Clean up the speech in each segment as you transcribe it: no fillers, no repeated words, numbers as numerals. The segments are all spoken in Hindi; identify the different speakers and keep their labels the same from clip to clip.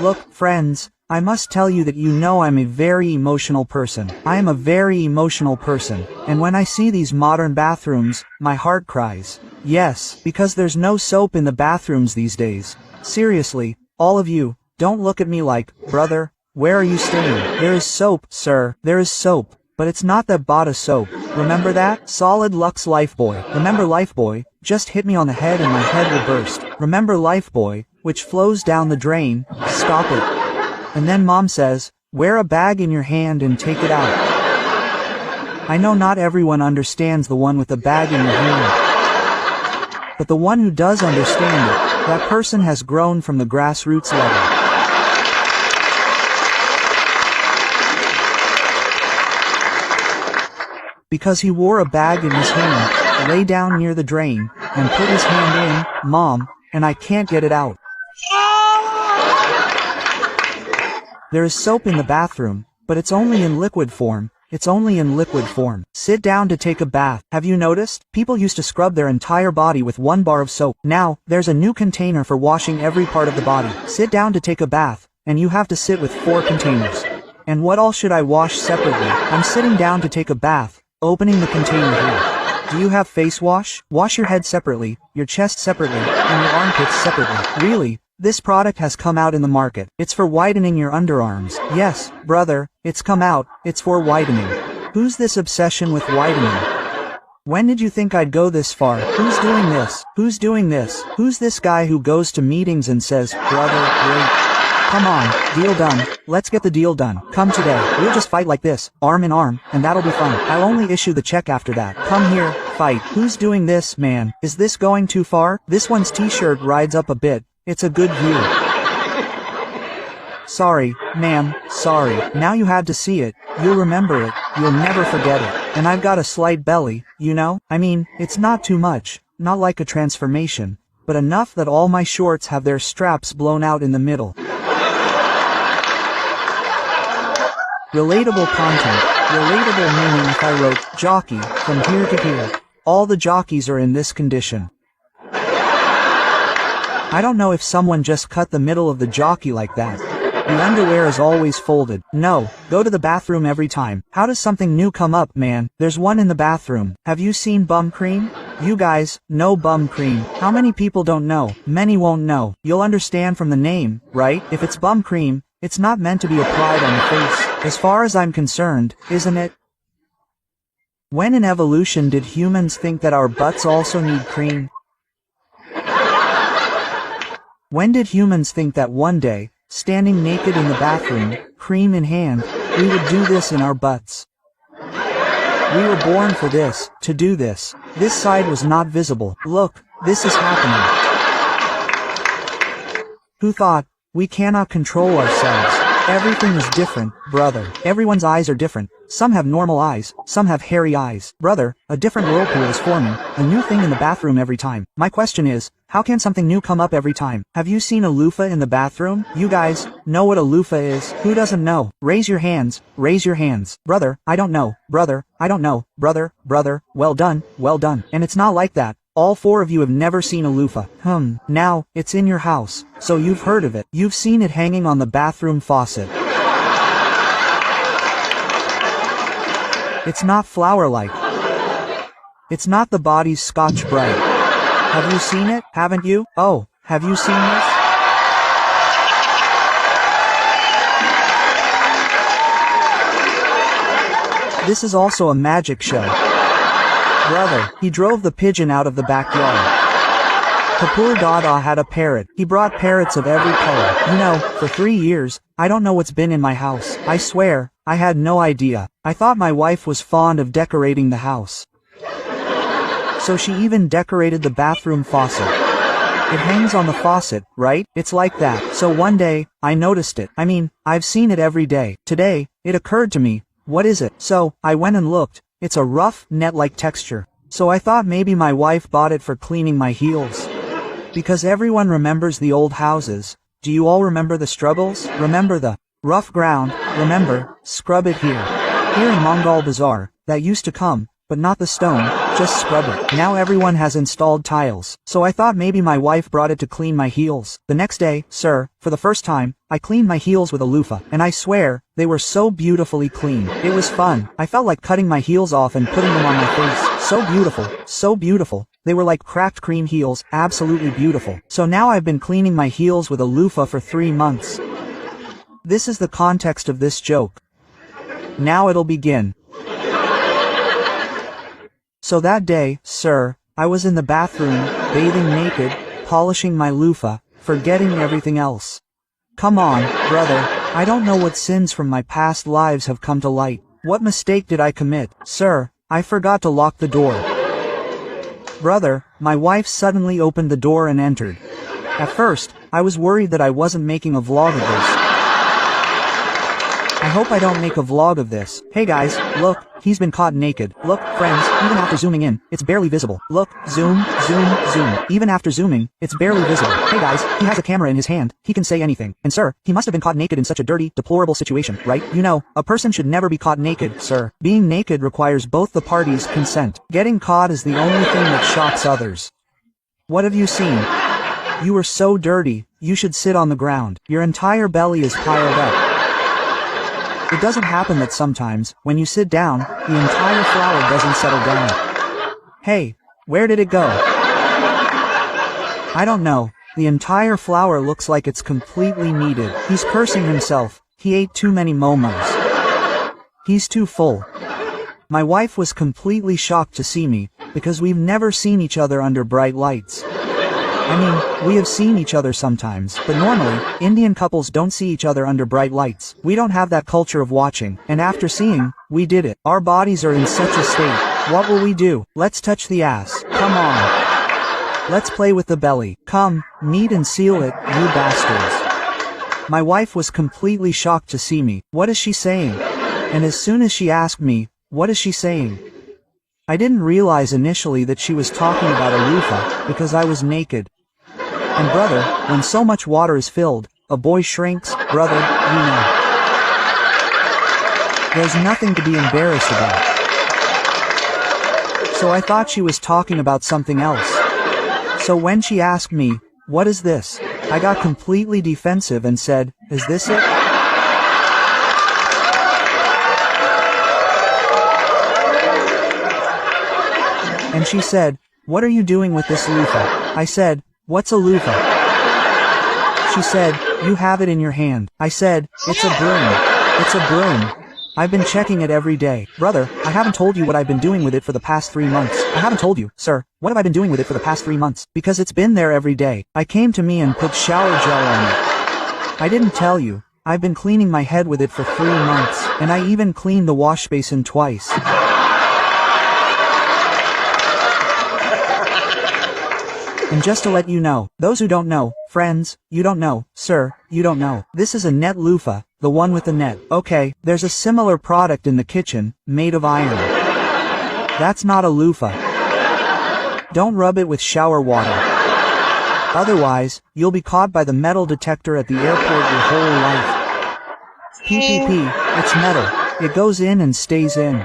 Speaker 1: Look, friends, I must tell you that you know I'm a very emotional person. I am a very emotional person, and when I see these modern bathrooms, my heart cries. Yes, because there's no soap in the bathrooms these days. Seriously, all of you, don't look at me like, brother, where are you staying? There is soap, sir, there is soap. But it's not that Bata soap. Remember that? Solid Lux Lifebuoy. Remember Lifebuoy? Just hit me on the head and my head will burst. Remember Lifebuoy, which flows down the drain? Stop it. And then mom says, wear a bag in your hand and take it out. I know not everyone understands the one with the bag in your hand. But the one who does understand it, that person has grown from the grassroots level. Because he wore a bag in his hand, lay down near the drain, and put his hand in, mom, and I can't get it out. There is soap in the bathroom, but it's only in liquid form. It's only in liquid form. Sit down to take a bath. Have you noticed? People used to scrub their entire body with 1 bar of soap. Now, there's a new container for washing every part of the body. Sit down to take a bath, and you have to sit with 4 containers. And what all should I wash separately? I'm sitting down to take a bath. Opening the container here. Do you have face wash? Wash your head separately, your chest separately, and your armpits separately. Really? This product has come out in the market. It's for whitening your underarms. Yes, brother, it's come out. It's for whitening. Who's this obsession with whitening? When did you think I'd go this far? Who's doing this? Who's doing this? Who's this guy who goes to meetings and says, brother, great. Come on, deal done. Let's get the deal done. Come today. We'll just fight like this, arm in arm, and that'll be fun. I'll only issue the check after that. Come here, fight. Who's doing this, man? Is this going too far? This one's t-shirt rides up a bit. It's a good view. Sorry, ma'am, sorry. Now you had to see it. You'll remember it. You'll never forget it. And I've got a slight belly, you know? I mean, it's not too much. Not like a transformation. But enough that all my shorts have their straps blown out in the middle. Relatable content. Relatable meaning if I wrote, jockey, from here to here. All the jockeys are in this condition. I don't know if someone just cut the middle of the jockey like that. The underwear is always folded. No, go to the bathroom every time. How does something new come up, man? There's one in the bathroom. Have you seen bum cream? You guys, know bum cream. How many people don't know? Many won't know. You'll understand from the name, right? If it's bum cream, it's not meant to be applied on the face. As far as I'm concerned, isn't it? When in evolution did humans think that our butts also need cream? When did humans think that one day, standing naked in the bathroom, cream in hand, we would do this in our butts? We were born for this, to do this. This side was not visible. Look, this is happening. Who thought? We cannot control ourselves. Everything is different, brother. Everyone's eyes are different. Some have normal eyes, some have hairy eyes. Brother, a different whirlpool is forming, a new thing in the bathroom every time. My question is, how can something new come up every time? Have you seen a loofah in the bathroom? You guys, know what a loofah is? Who doesn't know? Raise your hands, raise your hands. Brother, I don't know. Brother, I don't know. Brother, well done, well done. And it's not like that. All 4 of you have never seen a loofah. Now, it's in your house, so you've heard of it. You've seen it hanging on the bathroom faucet. It's not flower-like. It's not the body's Scotch Brite. Have you seen it? Haven't you? Oh, have you seen this? This is also a magic show. Brother, he drove the pigeon out of the backyard. Kapoor Dada had a parrot. He brought parrots of every color. You know, for 3 years, I don't know what's been in my house. I swear, I had no idea. I thought my wife was fond of decorating the house. So she even decorated the bathroom faucet. It hangs on the faucet, right? It's like that. So one day, I noticed it. I mean, I've seen it every day. Today, it occurred to me, what is it? So, I went and looked. It's a rough, net-like texture. So I thought maybe my wife bought it for cleaning my heels. Because everyone remembers the old houses. Do you all remember the struggles? Remember the rough ground? Remember, scrub it here. Here in Mongol Bazaar, that used to come, but not the stone, just scrub it. Now everyone has installed tiles, so I thought maybe my wife brought it to clean my heels. The next day, sir, for the first time, I cleaned my heels with a loofah, and I swear, they were so beautifully clean. It was fun. I felt like cutting my heels off and putting them on my face. So beautiful, so beautiful. They were like cracked cream heels, absolutely beautiful. So now I've been cleaning my heels with a loofah for 3 months. This is the context of this joke. Now it'll begin. So that day, sir, I was in the bathroom, bathing naked, polishing my loofah, forgetting everything else. Come on, brother, I don't know what sins from my past lives have come to light. What mistake did I commit? Sir, I forgot to lock the door. Brother, my wife suddenly opened the door and entered. At first, I was worried that I wasn't making a vlog of this. I hope I don't make a vlog of this. Hey guys, look, he's been caught naked. Look, friends, even after zooming in, it's barely visible. Look, zoom, zoom, zoom. Even after zooming, it's barely visible. Hey guys, he has a camera in his hand, he can say anything. And sir, he must have been caught naked in such a dirty, deplorable situation, right? You know, a person should never be caught naked, sir. Being naked requires both the parties' consent. Getting caught is the only thing that shocks others. What have you seen? You were so dirty, you should sit on the ground. Your entire belly is piled up. It doesn't happen that sometimes, when you sit down, the entire flower doesn't settle down. Hey, where did it go? I don't know. The entire flower looks like it's completely kneaded. He's cursing himself. He ate too many momos. He's too full. My wife was completely shocked to see me, because we've never seen each other under bright lights. I mean, we have seen each other sometimes, but normally, Indian couples don't see each other under bright lights. We don't have that culture of watching, and after seeing, we did it. Our bodies are in such a state. What will we do? Let's touch the ass. Come on. Let's play with the belly. Come, knead and seal it, you bastards. My wife was completely shocked to see me. What is she saying? And as soon as she asked me, what is she saying? I didn't realize initially that she was talking about a loofah, because I was naked. And brother, when so much water is filled, a boy shrinks, brother, you know. There's nothing to be embarrassed about. So I thought she was talking about something else. So when she asked me, what is this? I got completely defensive and said, is this it? And she said, what are you doing with this loofah? I said, what's a loofah? She said, you have it in your hand. I said, it's a broom. It's a broom. I've been checking it every day. Brother, I haven't told you what I've been doing with it for the past 3 months. I haven't told you, sir, what have I been doing with it for the past 3 months? Because it's been there every day. I came to me and put shower gel on it. I didn't tell you. I've been cleaning my head with it for 3 months. And I even cleaned the wash basin twice. And just to let you know, those who don't know, friends, you don't know, sir, you don't know. This is a net loofah, the one with the net. Okay, there's a similar product in the kitchen, made of iron. That's not a loofah. Don't rub it with shower water. Otherwise, you'll be caught by the metal detector at the airport your whole life. PPP, it's metal. It goes in and stays in.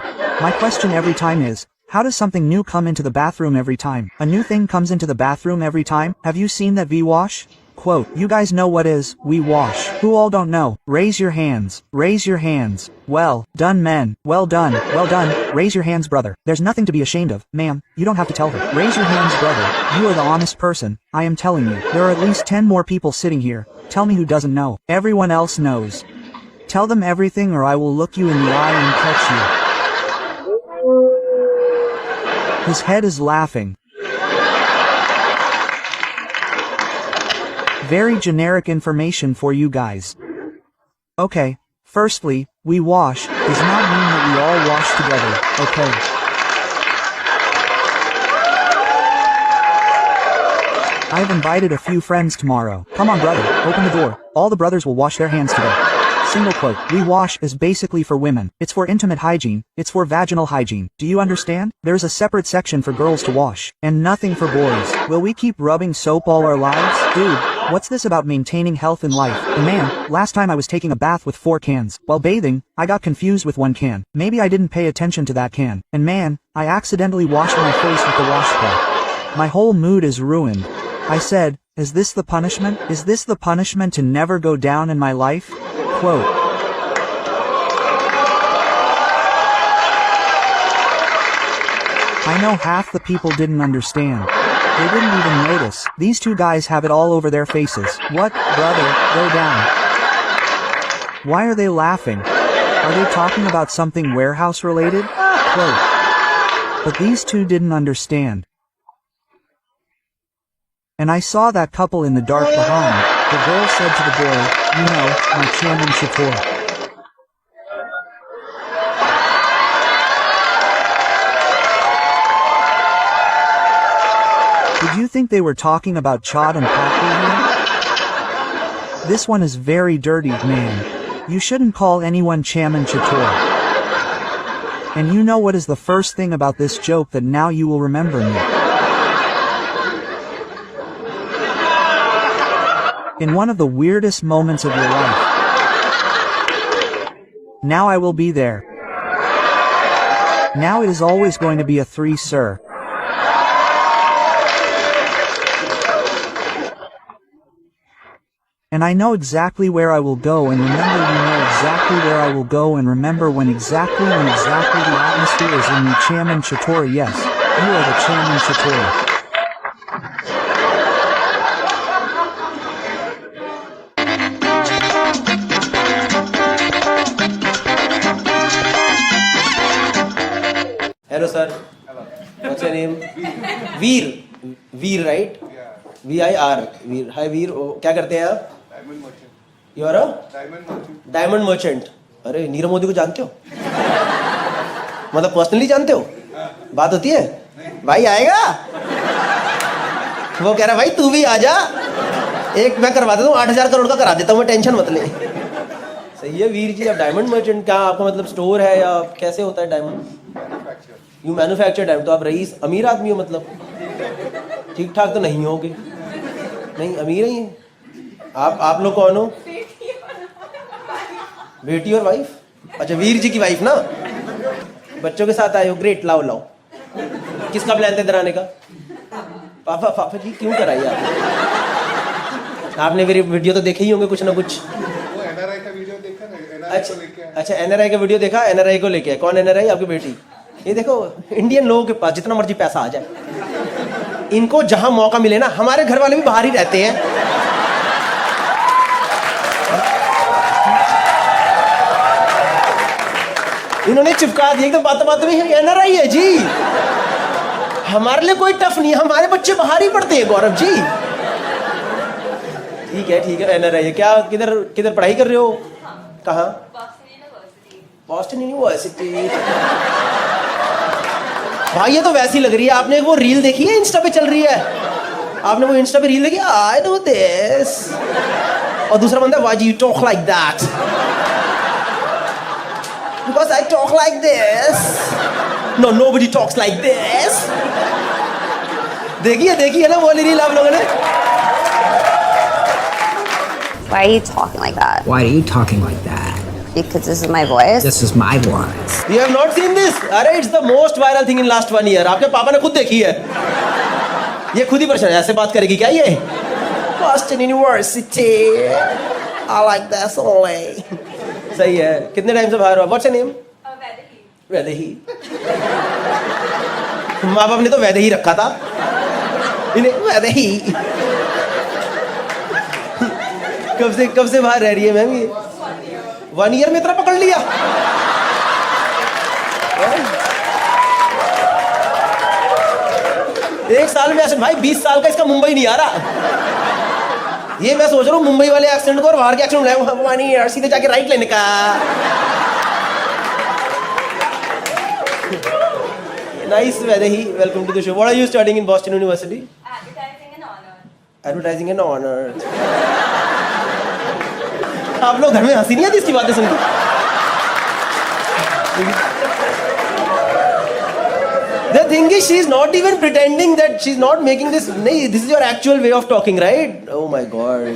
Speaker 1: My question every time is, how does something new come into the bathroom every time? A new thing comes into the bathroom every time? Have you seen that V-wash? Quote, you guys know what is V-wash. Who all don't know? Raise your hands. Raise your hands. Well done, men. Well done. Well done. Raise your hands, brother. There's nothing to be ashamed of. Ma'am, you don't have to tell her. Raise your hands, brother. You are the honest person. I am telling you. There are at least 10 more people sitting here. Tell me who doesn't know. Everyone else knows. Tell them everything or I will look you in the eye and catch you. His head is laughing. Very generic information for you guys. Okay, firstly, we wash does not mean that we all wash together, okay? I've invited a few friends tomorrow. Come on brother, open the door. All the brothers will wash their hands today. Single quote, we wash is basically for women. It's for intimate hygiene. It's for vaginal hygiene. Do you understand? There's a separate section for girls to wash. And nothing for boys. Will we keep rubbing soap all our lives? Dude, What's this about maintaining health in life? And man, last time I was taking a bath with 4 cans. While bathing, I got confused with 1 can. Maybe I didn't pay attention to that can. And man, I accidentally washed my face with the washcloth. My whole mood is ruined. I said, is this the punishment? Is this the punishment to never go down in my life? Quote. I know half the people didn't understand. They didn't even notice. These 2 guys have it all over their faces. What, brother, go down. Why are they laughing? Are they talking about something warehouse related? Quote. But these 2 didn't understand. And I saw that couple in the dark behind. The girl said to the boy, you know, my Chairman Chator. Did you think they were talking about Chad and Patrick here? This one is very dirty, man. You shouldn't call anyone Chairman Chator. And you know what is the first thing about this joke that now you will remember me? In one of the weirdest moments of your life. Now I will be there. Now it is always going to be a 3, sir. And I know exactly where I will go, and remember you know exactly where I will go, and remember when exactly the atmosphere is in the Chairman Chator. Yes, you are the Chairman Chator.
Speaker 2: Hello sir.
Speaker 3: Hello.
Speaker 2: What's your name? Veer. Veer, right?
Speaker 3: Yeah.
Speaker 2: VIR. Veer. Hi Veer. Oh, क्या करते हैं आप?
Speaker 3: Diamond merchant.
Speaker 2: You are a
Speaker 3: Diamond merchant.
Speaker 2: Diamond merchant. अरे नीरव मोदी को जानते हो? मतलब पर्सनली जानते हो? बात होती है? भाई आएगा? वो कह रहा भाई तू भी आ जा. एक मैं करवा देता हूँ 8,000 करोड़ का करा देता हूँ मैं, टेंशन मत ले. सही है वीर जी. आप डायमंड मर्चेंट क्या आपका मतलब स्टोर है या कैसे होता है diamond?
Speaker 3: Manufacturer.
Speaker 2: You manufacture diamond. तो आप रईस अमीर आदमी हो मतलब? ठीक ठाक तो नहीं होगे. नहीं अमीर ही हैं. आप लोग कौन हो? बेटी और वाइफ. अच्छा वीर जी की वाइफ ना. बच्चों के साथ आए हो. ग्रेट. लाओ लाओ. किसका प्लान था इधर आने का? पापा जी क्यों कराई आपने मेरी वीडियो तो देखे ही होंगे कुछ ना कुछ.
Speaker 3: वो NRI का वीडियो देखा ना, NRI को लेके आया.
Speaker 2: अच्छा NRI का वीडियो देखा. NRI को लेके. कौन NRI? आपकी बेटी. ये देखो इंडियन लोगों के पास जितना मर्जी पैसा आ जाए, इनको जहां मौका मिले ना, हमारे घर वाले भी बाहर ही रहते हैं. इन्होंने चिपका दिया एकदम बात में. NRI है जी. हमारे लिए कोई टफ नहीं है. हमारे बच्चे बाहर ही पढ़ते हैं गौरव जी. ठीक है NRI है. क्या किधर पढ़ाई कर रहे हो? कहाँ? Boston university. भाई ये तो वैसी लग रही है. आपने वो रील देखी है इंस्टा पे चल रही है? आपने वो इंस्टा पे रील देखी? I know this. और दूसरा बंदा why do you talk like that? Because I talk like this. No nobody talks like this. देखिए ना वो रील आप लोगों ने.
Speaker 4: Why are you talking like that?
Speaker 5: Why are you talking like that?
Speaker 4: Because this is my voice.
Speaker 5: This is my voice.
Speaker 2: You have not seen this? अरे it's the most viral thing in last 1 year. आपके पापा ने खुद देखी है. ये खुद ही परेशान. ऐसे बात करेगी क्या ये? Boston University. I like that only. सही है. कितने टाइम से बाहर हो? What's your name? वैदेही. माँ बाप ने तो वैदेही रखा था. इन्हें वैदेही. कब से बाहर रह रही है मैम ये? 1 ईयर में इतना पकड़ लिया. एक साल में ऐसे. भाई 20 साल का इसका मुंबई नहीं आ रहा. ये मैं सोच रहा हूँ मुंबई वाले एक्सेंट को और बाहर के एक्सेंट में 1 ईयर सीधे जाके राइट लेने का. Nice Vaidehi. Welcome to the show. What are you studying in Boston University? Advertising and honour. आप लोग घर में हंसी नहीं आती इसकी बातें सुनकर? The thing is, she is not even pretending that she's not making this. नहीं, this is your actual way of talking, right? Oh my God.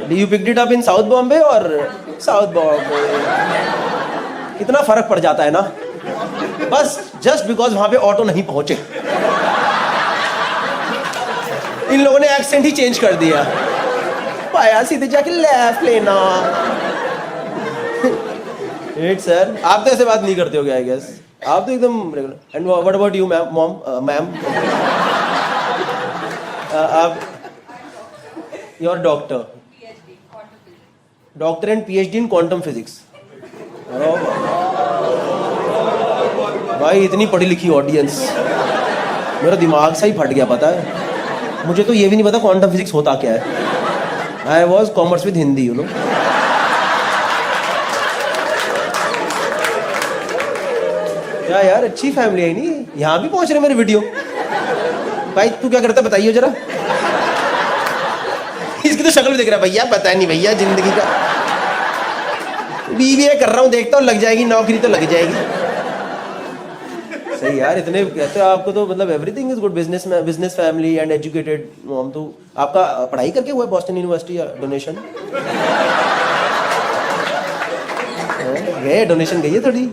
Speaker 2: Do you picked it up in South Bombay or South Bombay? कितना फर्क पड़ जाता है ना? बस just because वहाँ पे ऑटो नहीं पहुँचे. इन लोगों ने एक्सेंट ही चेंज कर दिया. पाया सीधे जाके लेफ्ट लेना. सर आप तो ऐसे बात नहीं करते हो क्या? आई गेस आप तो एकदम regular. And what about you ma'am? Ma'am आप your doctor and PhD in quantum physics. भाई इतनी पढ़ी लिखी ऑडियंस, मेरा दिमाग सा ही फट गया. पता है मुझे तो ये भी नहीं पता क्वांटम फिजिक्स होता क्या है. I was commerce with Hindi, you know. क्या यार अच्छी फैमिली है नहीं, यहाँ भी पहुंच रहे मेरे वीडियो. भाई तू क्या करता बताइए जरा. इसकी तो शक्ल भी देख रहा है भैया, पता नहीं भैया जिंदगी का. बीबीए कर रहा हूँ, देखता हूँ लग जाएगी नौकरी तो लग जाएगी. सही यार, इतने कहते हो आपको तो मतलब everything is good. Business family and educated mom. तो आपका पढ़ाई करके हुआ है बॉस्टन यूनिवर्सिटी या डोनेशन? गए डोनेशन गई है थोड़ी.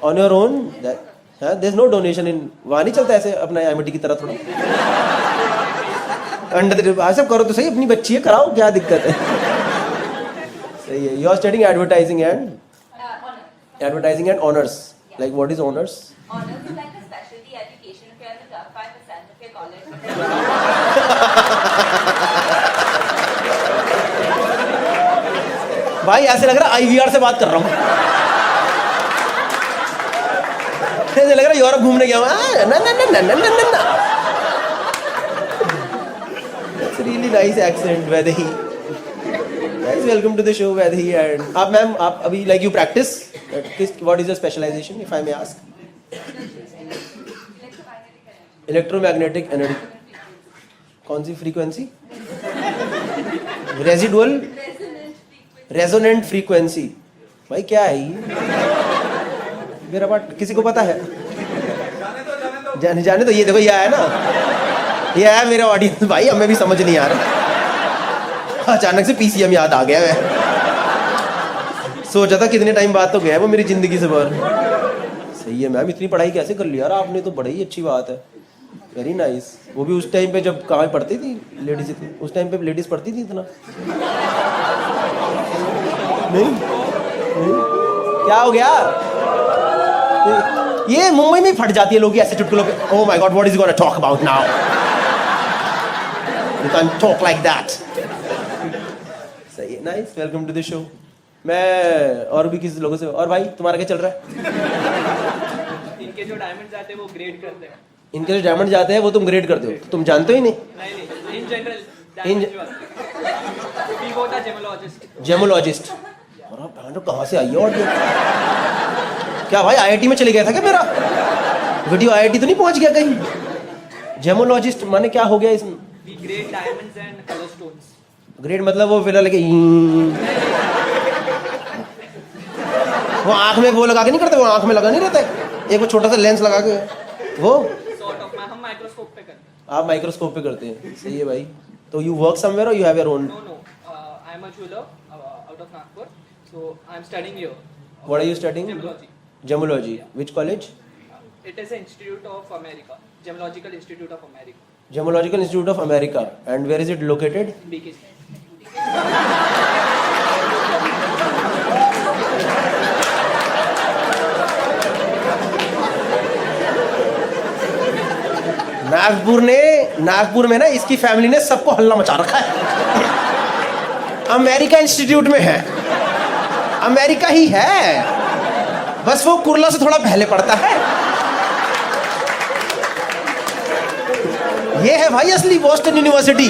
Speaker 2: On your own there is no donation in. वहाँ नहीं चलता ऐसे अपना एमिटी की तरह थोड़ा अंडर सब करो तो सही. अपनी बच्ची है कराओ, क्या दिक्कत है. सही है. You are studying advertising and honours. Like what is honors?
Speaker 6: Honors is like a specialty education if you're in the top 5% of your college.
Speaker 2: भाई ऐसे लग रहा है IVR से बात कर रहा हूँ. ऐसे लग रहा है यूरोप घूमने गया हूँ. ना. It's really nice accent, Vaidehi. Guys, welcome to the show, Vaidehi. And आप मैम आप अभी like you practice. What is your specialization, if I may ask? Electromagnetic energy. कौन सी फ्रीक्वेंसी? Residual resonant frequency. भाई क्या है ये? मेरा बात किसी को पता है? जाने तो ये देखो ये है ना, ये है मेरा ऑडियंस. भाई हमें भी समझ नहीं आ रहा. अचानक से PCM याद आ गया. मैं सोचा था कितने टाइम बाद तो गया वो मेरी जिंदगी से बाहर. सही है मैम, इतनी पढ़ाई कैसे कर लिया यार आपने? तो बड़ी ही अच्छी बात है. Very nice. वो भी उस टाइम पे जब कहाँ पढ़ती थी लेडीज, उस टाइम पे लेडीज पढ़ती थी इतना नहीं? क्या हो गया? ये मुंबई में फट जाती है लोग ऐसे चुटकुलों पे. Oh my god, what is gonna talk about now? You can talk like that. सही है. Nice. Welcome to the show. मैं और भी किसी लोगों से. और भाई तुम्हारा क्या चल रहा है?
Speaker 7: इनके जो डायमंड जाते हैं वो ग्रेड करते हैं.
Speaker 2: इनके जो डायमंड जाते हैं वो तुम ग्रेड करते हो? तुम जानते हो ही नहीं.
Speaker 7: In general
Speaker 2: gemmologist. और कहाँ से आई है ऑडियो? क्या भाई IIT में चले गया था क्या मेरा वीडियो? IIT तो नहीं पहुंच गया कहीं? जेमोलॉजिस्ट माने क्या हो गया इसमें?
Speaker 7: We grade diamonds and colour stones.
Speaker 2: Grade मतलब वो फिर लगे वो आंख में वो लगा के नहीं करते? वो आंख में लगा नहीं रहता है एक वो छोटा सा लेंस लगा के वो
Speaker 7: सॉर्ट ऑफ. हम माइक्रोस्कोप पे करते हैं.
Speaker 2: आप माइक्रोस्कोप पे करते हैं. सही है भाई. तो यू वर्क समवेयर और you have your own?
Speaker 7: No, I am a jeweler out of Nagpur, so I am studying here.
Speaker 2: What are you studying?
Speaker 7: Gemology.
Speaker 2: Gemology. Which college?
Speaker 7: It is an Institute of America, Gemological Institute of America.
Speaker 2: Gemological Institute of America. And where is it located?
Speaker 7: BKC.
Speaker 2: Nagpur में ना इसकी फैमिली ने सबको हल्ला मचा रखा है. अमेरिका इंस्टीट्यूट में है. अमेरिका ही है, बस वो कुर्ला से थोड़ा पहले पड़ता है. ये है भाई असली Boston university.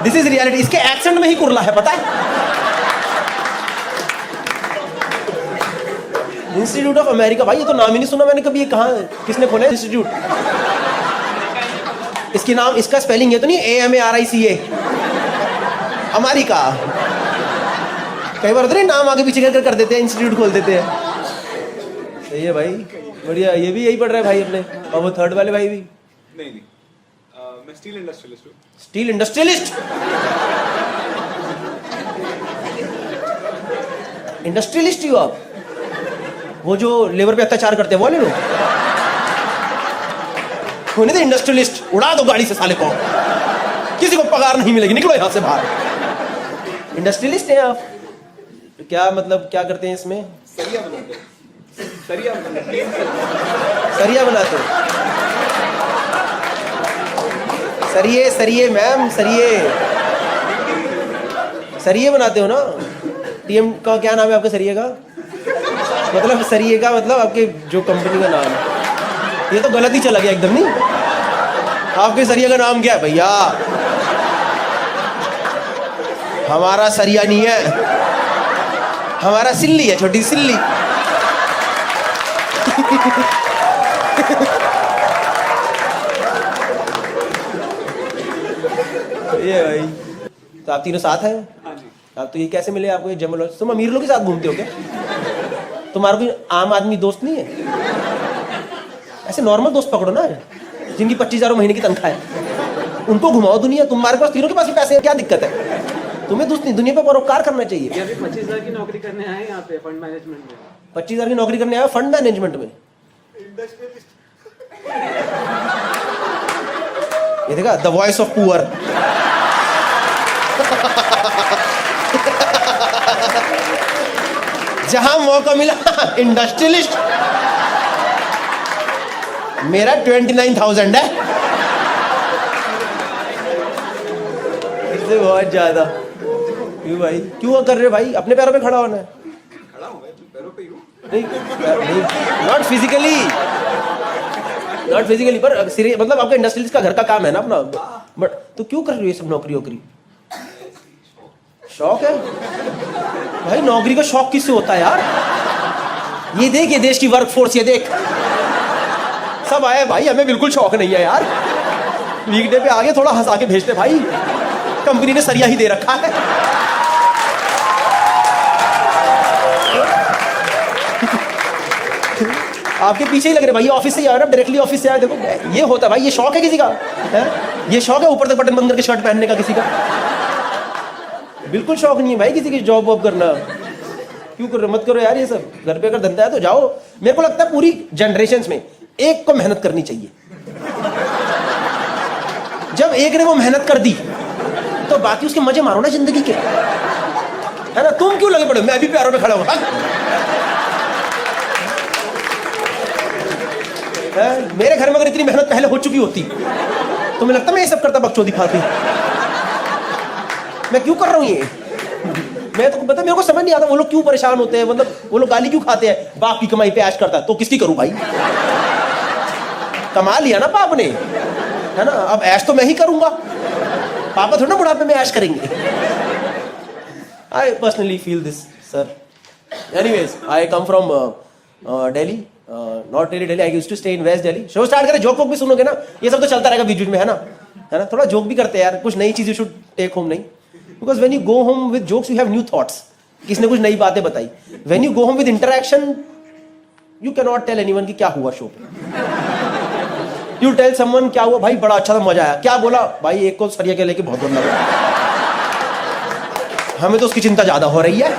Speaker 2: This is reality. इसके एक्सेंट में ही कुर्ला है, पता है? Institute of America. भाई ये तो नाम ही नहीं सुना मैंने कभी. ये कहाँ, किसने खोला इंस्टीट्यूट? इसकी नाम, इसका स्पेलिंग ये तो नहीं AMARICA? अमेरिका. कई बार होता है नाम आगे पीछे कर देते हैं, इंस्टीट्यूट खोल देते हैं. सही है भाई, बढ़िया। ये भी यही पढ़ रहा है भाई अपने, और वो थर्ड वाले भाई भी।
Speaker 3: नहीं नहीं, मैं स्टील इंडस्ट्रियलिस्ट हूँ।
Speaker 2: Steel industrialist? इंडस्ट्रियलिस्ट ही हो आप? वो जो लेबर पे अत्याचार करते हैं वो वाले लोग? होने दे इंडस्ट्रियलिस्ट, उड़ा दो गाड़ी से साले को, किसी को पगार नहीं मिलेगी, निकलो यहां से बाहर। इंडस्ट्रियलिस्ट हैं आप? क्या मतलब, क्या करते हैं इसमें?
Speaker 3: सरिया बनाते हैं, सरिया बनाते हैं,
Speaker 2: सरिया बनाते हो? सरिये सरिये मैम, सरिये सरिये बनाते हो ना? टीएम का क्या नाम है आपके सरिये का? मतलब सरिये का मतलब आपके जो कंपनी का नाम है। ये तो गलत ही चला गया एकदम। नहीं, आपके सरिया का नाम क्या है भैया? हमारा सरिया नहीं है, हमारा सिल्ली है, छोटी सिल्ली। ये भाई, तो आप तीनों साथ हैं?
Speaker 3: हाँ जी।
Speaker 2: आप तो ये कैसे मिले आपको, ये जमल? तुम अमीर लोग के साथ घूमते हो क्या? तुम्हारा कोई आम आदमी दोस्त नहीं है? ऐसे नॉर्मल दोस्त पकड़ो ना, जिनकी 25,000 महीने की तनख्वाह है, उनको घुमाओ दुनिया। तुम्हारे पास तीनों के पास भी पैसे हैं, क्या दिक्कत है? तुम्हें दोस्त नहीं, दुनिया पे परोपकार करना चाहिए।
Speaker 7: ये अभी 25,000 की नौकरी करने आए यहाँ पे फंड मैनेजमेंट में।
Speaker 2: 25,000 की नौकरी करने आया फंड मैनेजमेंट में? ये देखा, द वॉइस ऑफ पुअर। जहां मौका मिला इंडस्ट्रियलिस्ट। मेरा 29,000 है, इससे बहुत ज्यादा। क्यों भाई, क्यों कर रहे हो भाई? अपने पैरों पे खड़ा होना है।
Speaker 3: खड़ा हूँ मैं, पैरों पे ही हूँ।
Speaker 2: नहीं, नॉट फिजिकली, नॉट फिजिकली, पर मतलब आपका इंडस्ट्रियलिस्ट का घर का काम है ना अपना। बट तो क्यों कर रही हो ये सब नौकरी वोकरी? शौक है भाई? नौकरी का शौक किससे होता है यार? ये देख, ये देश की वर्क फोर्स, ये देख, सब आए भाई। हमें बिल्कुल शौक नहीं है यार। वीकडे पे आगे थोड़ा हंसा के भेजते भाई, कंपनी ने सरिया ही दे रखा है। आपके पीछे ही लग रहे भाई, ऑफिस से ही आया ना, डायरेक्टली ऑफिस से आया। देखो ये होता है भाई, ये शौक है किसी का है? ये शौक है ऊपर तक बटन बंद करके शर्ट पहनने का किसी का? बिल्कुल शौक नहीं है भाई किसी की जॉब वॉब करना। क्यों कर रहे हो? मत करो यार ये सब। घर पे अगर धंधा है तो जाओ। मेरे को लगता है पूरी जनरेशन में एक को मेहनत करनी चाहिए। जब एक ने वो मेहनत कर दी तो बाकी उसके मजे मारो ना जिंदगी के, है ना? तुम क्यों लगे पड़े? मैं अभी पैरों पे खड़ा हूं। मेरे घर में अगर इतनी मेहनत पहले हो चुकी होती तो मुझे लगता मैं ये सब करता, बकचोदी खाती। मैं क्यों कर रहा हूं ये? मैं तो पता, मेरे को समझ नहीं आता वो लोग क्यों परेशान होते हैं। मतलब वो लोग गाली क्यों खाते हैं? बाप की कमाई पे ऐश करता है तो किसकी करूं भाई? कमा लिया ना बाप ने, है ना? अब ऐश तो मैं ही करूंगा, पापा थोड़ा ना बुढ़ापे में ऐश करेंगे। I personally feel this sir. Anyways, I come from Delhi, not really Delhi, I used to stay in West Delhi. Show start करें, जोक वोक भी सुनोगे ना, ये सब तो चलता रहेगा बीच बीच में, है ना? है ना? थोड़ा जोक भी करते हैं यार, कुछ नई चीज यू शुड टेक होम। नहीं, because when you go home with jokes you have new thoughts. किसी ने कुछ नई बातें बताई। When you go home with interaction you can not tell anyone कि क्या हुआ शो पे। यू टेल समवन क्या हुआ भाई, बड़ा अच्छा था, मजा आया। क्या बोला भाई? एक को सरिया के लेके बहुत बुरा लगा, हमें तो उसकी चिंता ज्यादा हो रही है।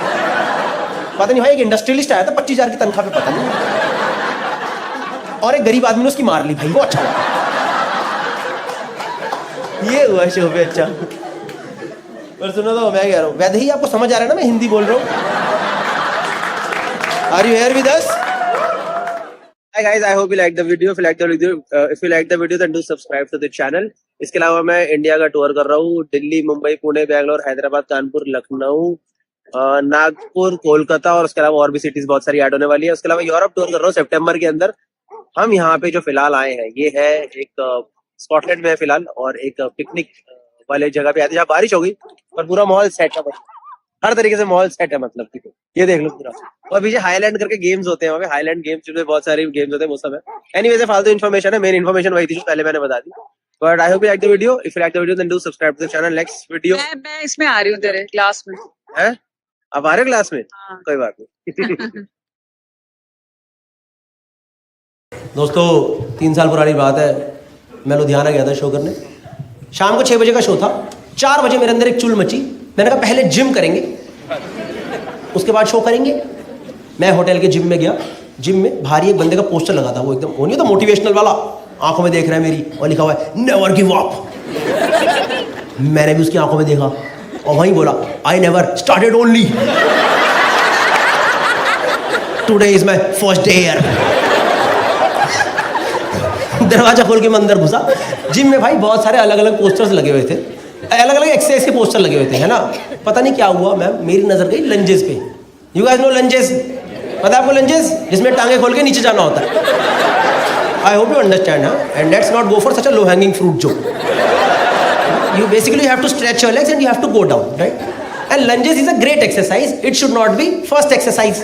Speaker 2: पता नहीं भाई, एक इंडस्ट्रियलिस्ट आया था 25,000 की तनख्वाह पे, पता नहीं, और एक गरीब आदमी ने उसकी मार ली भाई, वो अच्छा लगा। ये हुआ शो पे अच्छा। पर सुनो तो, मैं कह रहा हूँ वैसे ही आपको समझ आ रहा है ना मैं हिंदी बोल रहा हूँ? Are you here with us? Hi guys, I hope you like the video. If you like the video, then do subscribe to the channel. इसके अलावा मैं इंडिया का टूर कर रहा हूँ। दिल्ली, मुंबई, पुणे, बैंगलोर, हैदराबाद, कानपुर, लखनऊ, नागपुर, कोलकाता, और उसके अलावा और भी सिटीज बहुत सारी ऐड होने वाली है। उसके अलावा यूरोप टूर कर रहा हूँ सितंबर के अंदर। हम यहाँ पे जो फिलहाल आए हैं, ये है एक स्कॉटलैंड में है फिलहाल, और एक पिकनिक वाले जगह पे आते हैं जहाँ बारिश होगी और पूरा माहौल सेट है, हर तरीके से माहौल सेट है। मतलब कि ये देख लो पूरा। और पीछे हाईलैंड करके गेम्स होते हैं, वहाँ पे हाईलैंड गेम्स जिसमें बहुत सारे गेम्स होते हैं, वो सब है। एनीवेज, फालतू इन्फॉर्मेशन है, मेन इन्फॉर्मेशन वही थी जो पहले मैंने बता दी। But I hope you like the video. If you like the video then do subscribe to the channel. Next video
Speaker 8: मैं इसमें आ रही हूँ तेरे क्लास में।
Speaker 2: है? अब आ रहे हो क्लास में?
Speaker 8: हाँ।
Speaker 2: कोई बात नहीं। दोस्तों 3 साल पुरानी बात है, मैं लुधियाना गया था शो करने। शाम को 6 बजे का शो था। 4 बजे मेरे अंदर एक चुल मची। मैंने कहा पहले जिम करेंगे, उसके बाद शो करेंगे। मैं होटल के जिम में गया। जिम में भारी एक बंदे का पोस्टर लगा था, वो एकदम वो नहीं था मोटिवेशनल वाला, आंखों में देख रहा है मेरी और लिखा हुआ है नेवर गिव अप। मैंने भी उसकी आंखों में देखा और वहीं बोला I never started only, today is my first day here. दरवाजा खोल के मैं अंदर घुसा। जिम में भाई बहुत सारे अलग अलग पोस्टर्स लगे हुए थे, अलग अलग एक्सरसाइज के पोस्टर लगे हुए थे, है ना। पता नहीं क्या हुआ मैम, मेरी नजर गई लंजेस पे। You guys know lunges? पता है आपको लंजेस, जिसमें टांगे खोल के नीचे जाना होता है। आई hope you understand, and let's not go for such a low hanging fruit joke. You basically have to stretch your legs and you have to go down, right? And lunges is a great exercise. It should not be first exercise.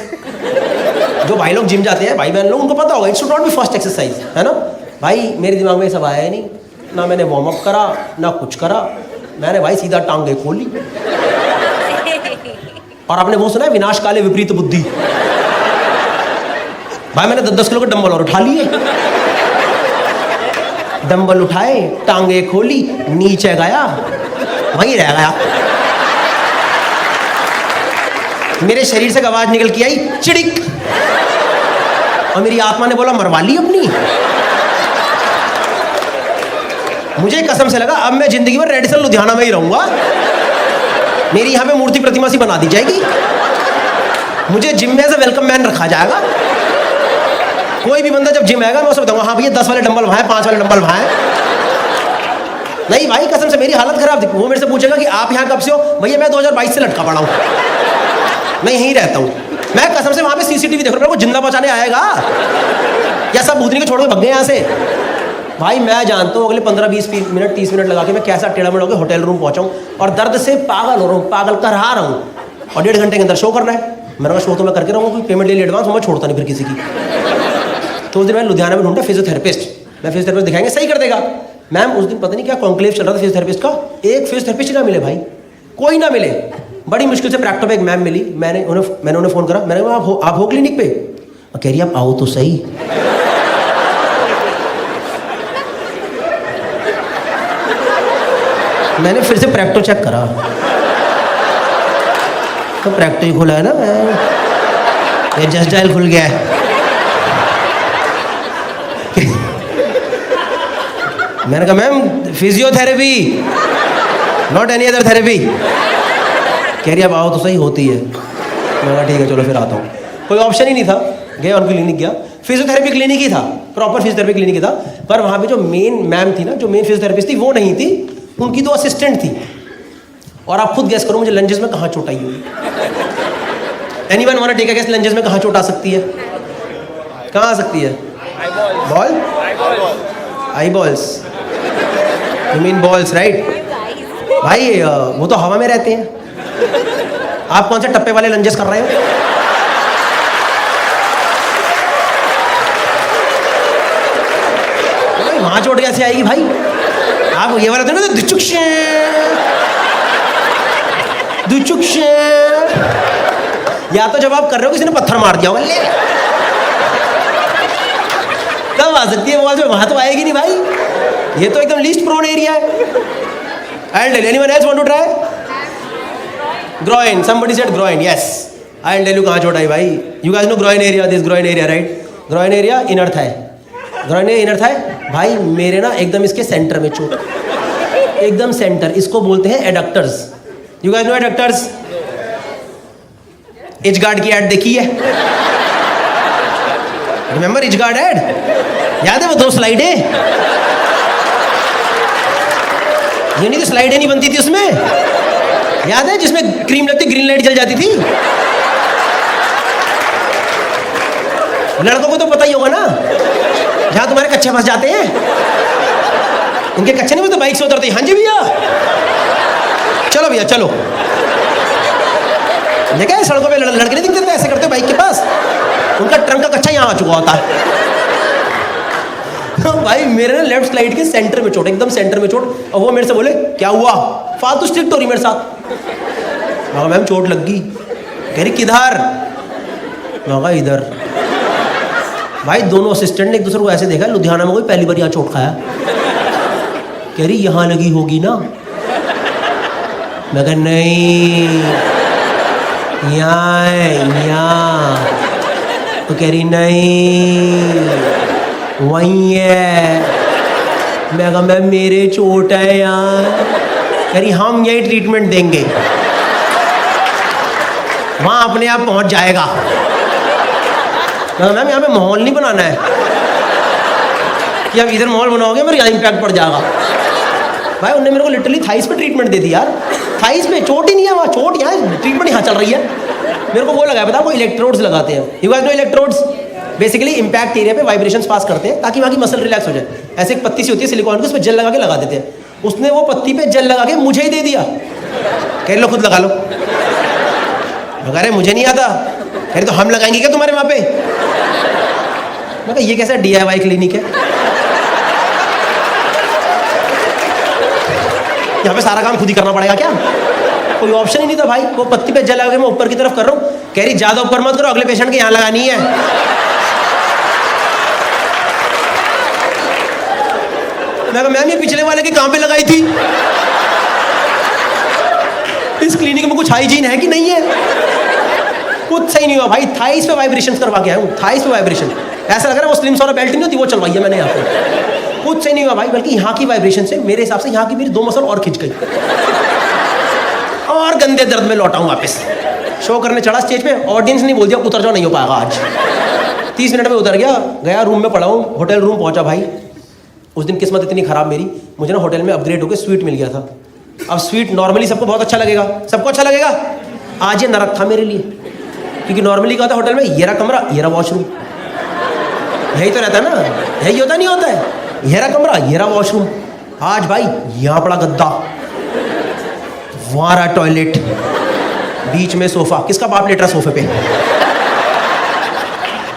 Speaker 2: जो भाई लोग जिम जाते हैं, भाई बहन लोग, उनको पता होगा it should not be first exercise, है ना। भाई मेरे दिमाग में सब आया नहीं, ना मैंने वार्म अप करा ना कुछ करा। मैंने भाई सीधा टांगे खोली। और आपने वो सुना है विनाश काले विपरीत बुद्धि। भाई मैंने 10-10 किलो के डंबल और उठा लिए। डंबल उठाए, टांगे खोली, नीचे गया, वहीं रह गया। मेरे शरीर से आवाज निकल के आई चिड़िक, और मेरी आत्मा ने बोला मरवा ली अपनी। मुझे कसम से लगा अब मैं जिंदगी भर रेडिसन लुधियाना में ही रहूंगा। मेरी यहाँ पे मूर्ति प्रतिमा सी बना दी जाएगी, मुझे जिम में एज ए वेलकम मैन रखा जाएगा। कोई भी बंदा जब जिम आएगा मैं उसे बताऊंगा हाँ भैया 10 वाले डंबल वहाँ हैं, 5 वाले डंबल वहाँ हैं। नहीं भाई कसम से मेरी हालत खराब थी। वो मेरे से पूछेगा कि आप यहाँ कब से हो? भैया मैं 2022 से लटका पड़ा हूँ, मैं यहीं रहता हूँ। मैं कसम से वहाँ पे सीसीटीवी देख रहा हूँ, जिंदा बचाने आएगा या सब भूतनी को छोड़ के भग गए यहाँ से। भाई मैं जानता हूँ अगले 15-20 मिनट 30 मिनट लगा के मैं कैसा टेढ़ा मेढ़ा होकर होटल रूम पहुँचाऊँ, और दर्द से पागल हो रहा हूँ, पागल कर रहा हूँ। और 1.5 घंटे के अंदर शो करना है। मैंने कहा शो तो मैं करके रहूँगा, कोई पेमेंट ले ली एडवांस, मैं छोड़ता नहीं फिर किसी की। तो उस दिन मैं लुधियाना में ढूंढा फिजियोथेरेपिस्ट। मैं फिजियोथेरेपिस्ट दिखाएंगे सही कर देगा। मैम उस दिन पता नहीं क्या कॉन्क्लेव चल रहा था फिजियोथेरेपिस्ट का, एक फिजियोथेरेपिस्ट ना मिले भाई, कोई ना मिले। बड़ी मुश्किल से प्रैक्टो पे एक मैम मिली। मैंने उन्हें फ़ोन करा, मैंने कहा आप हो क्लिनिक पे? कह रही आप आओ तो सही। मैंने फिर से प्रैक्टो चेक करा तो प्रैक्टो ही खुला है ना, ये जस्ट डायल खुल गया है। मैंने कहा ma'am physiotherapy, not any other therapy. कह रही अब आओ तो सही, होती है। मैंने कहा ठीक है चलो फिर आता हूँ। कोई ऑप्शन ही नहीं था, गया उनकी क्लिनिक गया। फिजियोथेरेपी क्लिनिक ही था, प्रॉपर फिजियोथेरेपी क्लिनिक ही था। पर वहाँ पे जो मेन मैम थी ना, जो मेन फिजियोथेरेपिस्ट थी वो नहीं थी, उनकी 2 असिस्टेंट थी। और आप खुद गैस करो मुझे लंजेस में कहाँ चोट आई होगी। Anyone want to take a guess lunges में कहाँ चोट आ सकती है? कहाँ आ सकती है? Ball, I balls, you mean balls right. भाई वो तो हवा में रहते हैं। आप कौन से टप्पे वाले लंजेस कर रहे हो? वहां चोट कैसे आएगी भाई? आप ये वाला तो ना दुचुक्ष, या तो जब आप कर रहे हो किसी ने पत्थर मार दिया होगा, तब आ सकती है वो। वहां तो आएगी नहीं भाई, ये तो एकदम लीस्ट प्रोन एरिया है। I'll tell you. Anyone else want to try? Groin. Somebody said groin. Yes. I'll tell you कहाँ चोट आई भाई। You guys know groin area. This groin area, right? Groin area inner thigh. Groin area inner thigh. भाई मेरे ना एकदम इसके सेंटर में चोट, एकदम सेंटर। इसको बोलते हैं एडक्टर्स। You guys know एडक्टर्स? इजगार्ड की ऐड देखी है? Remember इजगार्ड ऐड? याद है वो 2 स्लाइडें? ये नहीं तो स्लाइडें नहीं बनती थी उसमें, याद है? जिसमें क्रीम लगती ग्रीन लाइट जल जाती थी। लड़कों को तो पता ही होगा ना, जहां तुम्हारे कच्चे फंस जाते हैं। उनके कच्चे नहीं, वो तो बाइक से उतरते हैं। हाँ जी भैया, चलो भैया चलो। देखा है सड़कों पे लड़के नहीं दिखते थे ऐसे करते बाइक के पास, उनका ट्रंक का कच्चा यहाँ आ चुका होता है। भाई मेरे ना लेफ्ट स्लाइड के सेंटर में चोट, एकदम सेंटर में चोट। और वो मेरे से बोले क्या हुआ? फालतू स्ट्रिक्ट हो रही मेरे साथ। मैम चोट लग गई। कह रही किधर? मैं इधर। भाई दोनों असिस्टेंट ने एक दूसरे को ऐसे देखा, लुधियाना में कोई पहली बार यहाँ चोट खाया। कह रही यहाँ लगी होगी ना। मैं कहा नहीं, यहाँ है यहाँ। तो कह रही नहीं, वहीं है। मैं कहा मैं मेरे चोट है यहाँ। कह रही हम यही ट्रीटमेंट देंगे, वहाँ अपने आप पहुँच जाएगा। मैम यहाँ पे माहौल नहीं बनाना है कि आप इधर माहौल बनाओगे मेरे यहाँ इम्पैक्ट पड़ जाएगा। भाई उन्होंने मेरे को लिटरली थाइस पे ट्रीटमेंट दे दी यार। थाइस पे चोट ही नहीं है, वहाँ चोट यहाँ, ट्रीटमेंट यहाँ चल रही है। मेरे को वो लगाया, पता, वो इलेक्ट्रोड्स लगाते हैं। You guys know electrodes? Basically impact area पे वाइब्रेशंस पास करते हैं ताकि वहाँ की मसल रिलैक्स हो जाए। ऐसे एक पत्ती सी होती है सिलिकॉन की, उस पर जेल लगा के लगा देते हैं। उसने वो पत्ती पे जेल लगा के मुझे ही दे दिया। कह लो खुद लगा लो। मैं कह रहे मुझे नहीं आता। कह रहे तो हम लगाएंगे क्या तुम्हारे वहाँ पे? मैं कहा ये कैसा DIY क्लिनिक है? यहाँ पे सारा काम खुद ही करना पड़ेगा क्या? कोई ऑप्शन ही नहीं था भाई। वो पत्ती पे जल लगा के मैं ऊपर की तरफ कर रहा हूँ। कह रही ज्यादा ऊपर मत करो, अगले पेशेंट के यहाँ लगानी है। मैं कहा मैम ये पिछले वाले के कहाँ पे लगाई थी? इस क्लिनिक में कुछ हाइजीन है कि नहीं है? कुछ सही नहीं हुआ भाई। थाइस पे वाइब्रेशंस करवा के आया हूँ, थाइस पे वाइब्रेशन। ऐसा लग रहा है वो स्लिम वाला बेल्ट नहीं होती, वो चलवाई है मैंने यहाँ पे। कुछ सही नहीं हुआ भाई, बल्कि यहाँ की वाइब्रेशन से मेरे हिसाब से यहाँ की मेरी 2 मसल और खिंच गई और गंदे दर्द में लौटा हूँ वापस। शो करने चढ़ा स्टेज पे, ऑडियंस नहीं बोल दिया उतर जाओ, नहीं हो पाएगा आज। 30 मिनट में उतर गया रूम में पड़ा हूँ। होटल रूम पहुँचा भाई। उस दिन किस्मत इतनी खराब मेरी, मुझे ना होटल में अपग्रेड होकर स्वीट मिल गया था। अब स्वीट नॉर्मली सबको बहुत अच्छा लगेगा, सबको अच्छा लगेगा। आज ये नरक था मेरे लिए, क्योंकि नॉर्मली क्या होता है होटल में, ये रहा कमरा, ये रहा वॉशरूम। यही तो रहता है ना, यही होता नहीं होता है? ये रहा कमरा, ये रहा वॉशरूम। आज भाई यहाँ पड़ा गद्दा, वहाँ रहा टॉयलेट, बीच में सोफा। किसका बाप लेट रहा सोफे पे?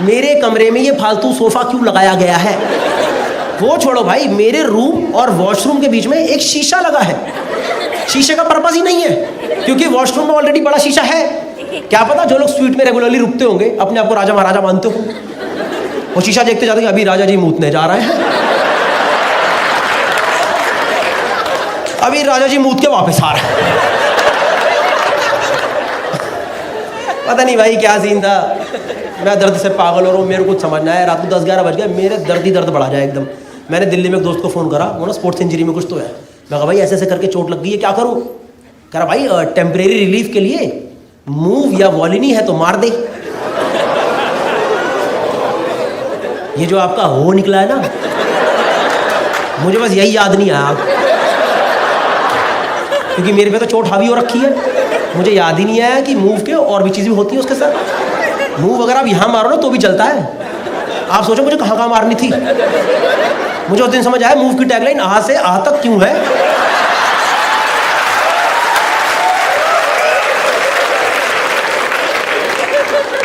Speaker 2: मेरे कमरे में ये फालतू सोफा क्यों लगाया गया है? वो छोड़ो भाई, मेरे रूम और वॉशरूम के बीच में एक शीशा लगा है। शीशे का पर्पस ही नहीं है, क्योंकि वॉशरूम में ऑलरेडी बड़ा शीशा है। क्या पता जो लोग स्वीट में रेगुलरली रुकते होंगे, अपने आप को राजा महाराजा मानते हो, वो शीशा देखते जाते हैं अभी राजा जी मूतने जा रहे हैं, अभी राजा जी मूत के वापस आ रहे हैं। पता नहीं भाई क्या सीन था। मैं दर्द से पागल हो रहा हूँ, मेरे को कुछ समझना है। रात को 10-11 बज गए, मेरे दर्द ही दर्द बढ़ा जाए एकदम। मैंने दिल्ली में एक दोस्त को फ़ोन करा, वो ना स्पोर्ट्स इंजरी में कुछ तो है। मैं कहा भाई ऐसे ऐसे करके चोट लग गई है, क्या करूँ? कह रहा भाई टेम्परेरी रिलीफ के लिए मूव या वॉलिनी है तो मार दे। ये जो आपका हो निकला है ना, मुझे बस यही याद नहीं आया, क्योंकि मेरे पे तो चोट हावी हो रखी है। मुझे याद ही नहीं आया कि मूव के और भी चीज़ें होती हैं उसके साथ। मूव अगर आप यहाँ मारो ना तो भी चलता है। आप सोचो मुझे कहाँ कहाँ मारनी थी। मुझे उस दिन समझ आया मूव की टैगलाइन आ से आ तक क्यों है।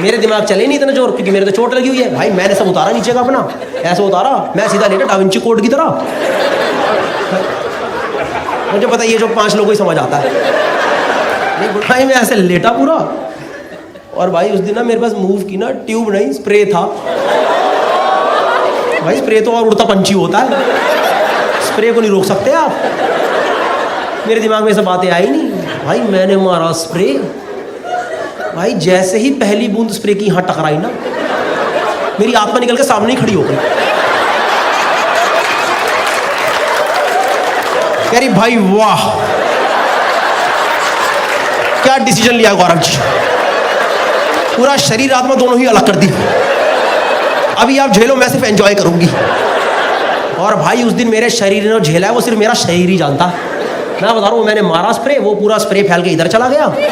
Speaker 2: मेरे दिमाग चले नहीं इतना जोर, क्योंकि मेरे तो चोट लगी हुई है भाई। मैंने सब उतारा नीचे का अपना, ऐसे उतारा, मैं सीधा लेटा डाविंची कोड की तरह। मुझे पता ये जो 5 लोगों ही समझ आता है। भाई मैं ऐसे लेटा पूरा, और भाई उस दिन ना मेरे पास मूव की ना ट्यूब नहीं, स्प्रे था। भाई स्प्रे तो और उड़ता पंछी होता है, स्प्रे को नहीं रोक सकते आप। मेरे दिमाग में सब बातें आई नहीं भाई। मैंने मारा स्प्रे, भाई जैसे ही पहली बूंद स्प्रे की यहाँ टकराई ना, मेरी आत्मा निकल के सामने ही खड़ी हो गई। कह रही भाई वाह क्या डिसीजन लिया गौरव जी, पूरा शरीर आत्मा दोनों ही अलग कर दी। अभी आप झेलो, मैं सिर्फ एंजॉय करूंगी। और भाई उस दिन मेरे शरीर ने झेला है वो सिर्फ मेरा शरीर ही जानता। मैं बता रहा हूँ, मैंने मारा स्प्रे, वो पूरा स्प्रे फैल के इधर चला गया है।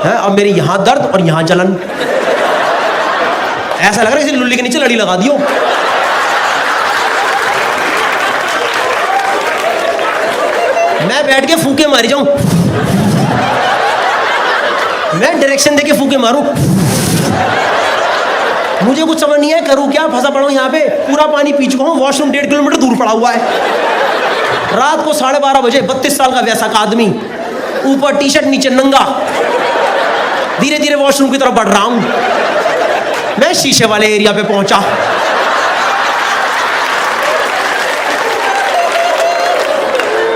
Speaker 2: अब मेरे यहाँ दर्द और यहाँ जलन, ऐसा लग रहा है किसी लुल्ली के नीचे लड़ी लगा दियो। मैं बैठ के फूके मारी जाऊं, मैं डायरेक्शन देके फूके मारूं, मुझे कुछ समझ नहीं है करूं क्या। फंसा पड़ा हूं यहाँ पे, पूरा पानी पी चुका हूं, वॉशरूम 1.5 किलोमीटर दूर पड़ा हुआ है। रात को 12:30 बजे 32 साल का वैसा आदमी, ऊपर टी शर्ट नीचे नंगा, धीरे धीरे वॉशरूम की तरफ बढ़ रहा हूं। मैं शीशे वाले एरिया पे पहुंचा,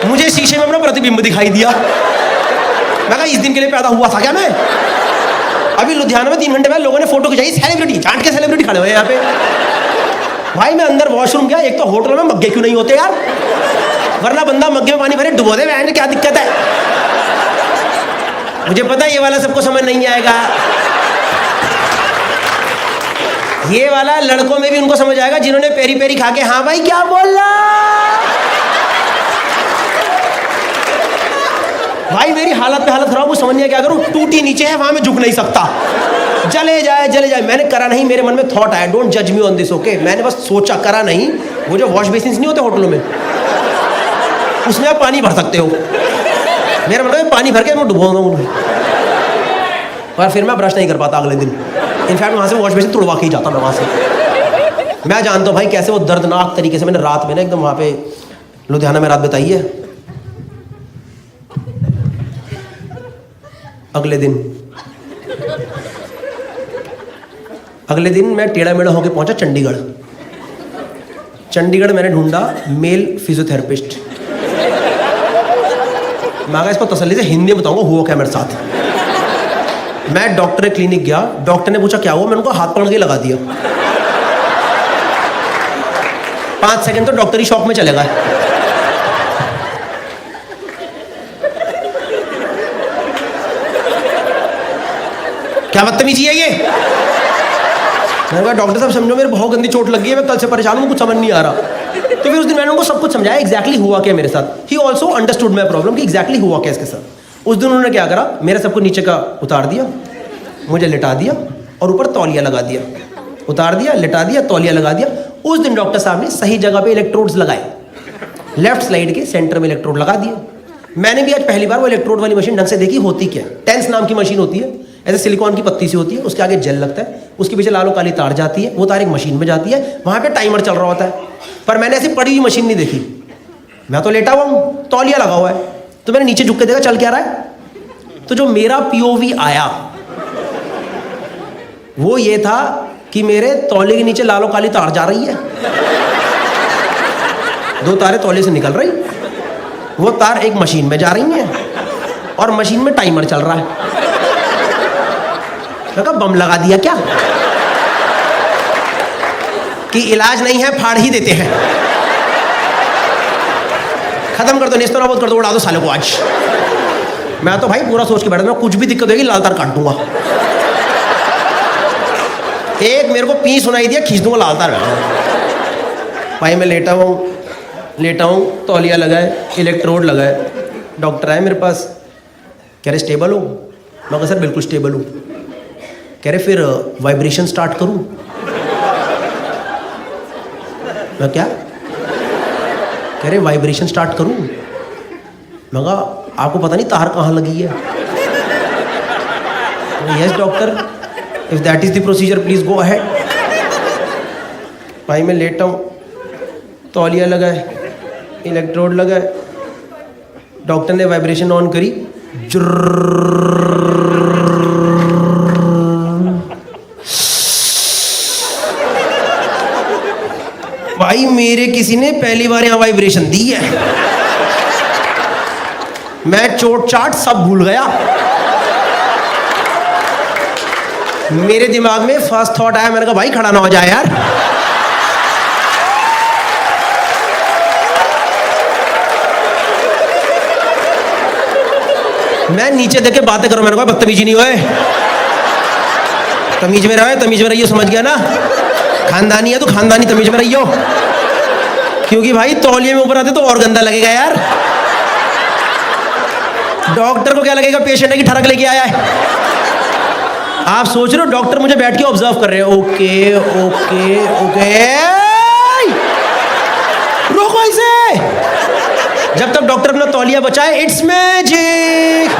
Speaker 2: मुझे शीशे में अपना प्रतिबिंब दिखाई दिया। मैं कहा इस दिन के लिए पैदा हुआ था क्या मैं? अभी लुधियाना में 3 घंटे पहले लोगों ने फोटो खिंचाई, सेलिब्रिटी, चाट के सेलिब्रिटी खड़े हुए हैं यहाँ पे। भाई मैं अंदर वॉशरूम गया, एक तो होटल में मग्गे क्यों नहीं होते यार, वरना बंदा मग्गे में पानी भरे डुबो दे, बहन क्या दिक्कत है। मुझे पता है ये वाला सबको समझ नहीं आएगा, ये वाला लड़कों में भी उनको समझ आएगा जिन्होंने पेरी पेरी खा के, हाँ भाई क्या बोल रहा। भाई मेरी हालत पे हालत खराब, वो समझ नहीं क्या करूं, टूटी नीचे है वहां मैं झुक नहीं सकता, जले जाए जले जाए। मैंने करा नहीं, मेरे मन में थॉट आया, डोंट जज मी ऑन दिस ओके। मैंने बस सोचा, करा नहीं। वो जो वॉश बेसिन नहीं होते होटलों में, उसमें आप पानी भर सकते हो। मेरा मतलब पानी भर के मैं डुबो दूँ, और फिर मैं ब्रश नहीं कर पाता अगले दिन। इनफैक्ट वहाँ से वॉश बेसिन तुड़वा के ही जाता मैं वहाँ से। मैं जानता हूँ भाई कैसे वो दर्दनाक तरीके से मैंने रात में ना एकदम वहाँ पे लुधियाना में रात बिताई है। अगले दिन मैं टेढ़ा मेढ़ा होकर पहुंचा चंडीगढ़ मैंने ढूंढा मेल फिजियोथेरेपिस्ट। मैं कहा इसको तसल्ली से हिंदी में बताऊंगा हुआ क्या मेरे साथ। मैं डॉक्टर के क्लिनिक गया, डॉक्टर ने पूछा क्या हुआ, मैंने उनको हाथ पकड़ के लगा दिया। 5 सेकंड तो डॉक्टरी शॉक में चले गए। क्या बदतमीजी है ये। मैंने कहा डॉक्टर साहब समझो मेरे बहुत गंदी चोट लगी है, मैं कल से परेशान हूँ, कुछ समझ नहीं आ रहा। तो फिर उस दिन मैंने उनको सब कुछ समझाया एग्जैक्टली हुआ क्या मेरे साथ। He also understood my problem कि एग्जैक्टली हुआ क्या इसके साथ। उस दिन उन्होंने क्या करा, मेरा सबको नीचे का उतार दिया, मुझे लिटा दिया और ऊपर तौलिया लगा दिया। उतार दिया, लिटा दिया, तौलिया लगा दिया। उस दिन डॉक्टर साहब ने सही जगह पे इलेक्ट्रोड्स लगाए, लेफ्ट स्लाइड के सेंटर में इलेक्ट्रोड लगा दिए। मैंने भी आज पहली बार वो इलेक्ट्रोड वाली मशीन ढंग से देखी होती क्या। टेंस नाम की मशीन होती है, ऐसे सिलिकॉन की पत्ती सी होती है, उसके आगे जेल लगता है, उसके पीछे लालो काली तार जाती है, वो तार एक मशीन में जाती है, वहाँ पे टाइमर चल रहा होता है। पर मैंने ऐसी पड़ी हुई मशीन नहीं देखी। मैं तो लेटा हुआ हूँ, तौलिया लगा हुआ है, तो मैंने नीचे झुक के देखा चल क्या रहा है। तो जो मेरा पीओवी आया वो ये था कि मेरे तौले के नीचे लालो काली तार जा रही है, 2 तारें तौले से निकल रही, वो तार एक मशीन में जा रही है और मशीन में टाइमर चल रहा है। मैं कहा बम लगा दिया क्या, कि इलाज नहीं है फाड़ ही देते हैं, खत्म कर दो, नेस्तो नाबूद कर दो, उड़ा दो सालों को आज। मैं तो भाई पूरा सोच के बैठा था, कुछ भी दिक्कत होगी लाल तार काट दूंगा। एक मेरे को पी सुनाई दिया, खींच दूंगा लाल तार। भाई मैं लेटा हूँ, तौलिया लगाए, इलेक्ट्रोड लगाए। डॉक्टर आए मेरे पास, कह रहे स्टेबल हो। मैं कहा सर बिल्कुल स्टेबल हूँ। कह रहे फिर वाइब्रेशन स्टार्ट करूँ। मैं क्या, कह रहे वाइब्रेशन स्टार्ट करूँ। मैं कहा आपको पता नहीं तार कहाँ लगी है। Yes doctor, if that is the procedure please go ahead. भाई मैं लेटा हूँ, तौलिया लगाए, इलेक्ट्रोड लगाए, डॉक्टर ने वाइब्रेशन ऑन करी, भाई मेरे किसी ने पहली बार यहाँ वाइब्रेशन दी है। मैं चोट चाट सब भूल गया। मेरे दिमाग में फर्स्ट थॉट आया, मैंने कहा भाई खड़ा ना हो जाए यार। मैं नीचे देख के बातें करूं, मैंने कहा बदतमीजी नहीं होए, तमीज में रहे, तमीज में रहियो, समझ गया ना। खानदानी है तो खानदानी तमीज में रहियो, क्योंकि भाई तौलिए में ऊपर आते तो और गंदा लगेगा यार। डॉक्टर को क्या लगेगा पेशेंट है कि ठरक लेके आया है। आप सोच रहे हो डॉक्टर मुझे बैठ के ऑब्जर्व कर रहे हैं, ओके ओके ओके, रोको इसे। जब तक डॉक्टर अपना तौलिया बचाए, इट्स मैजिक।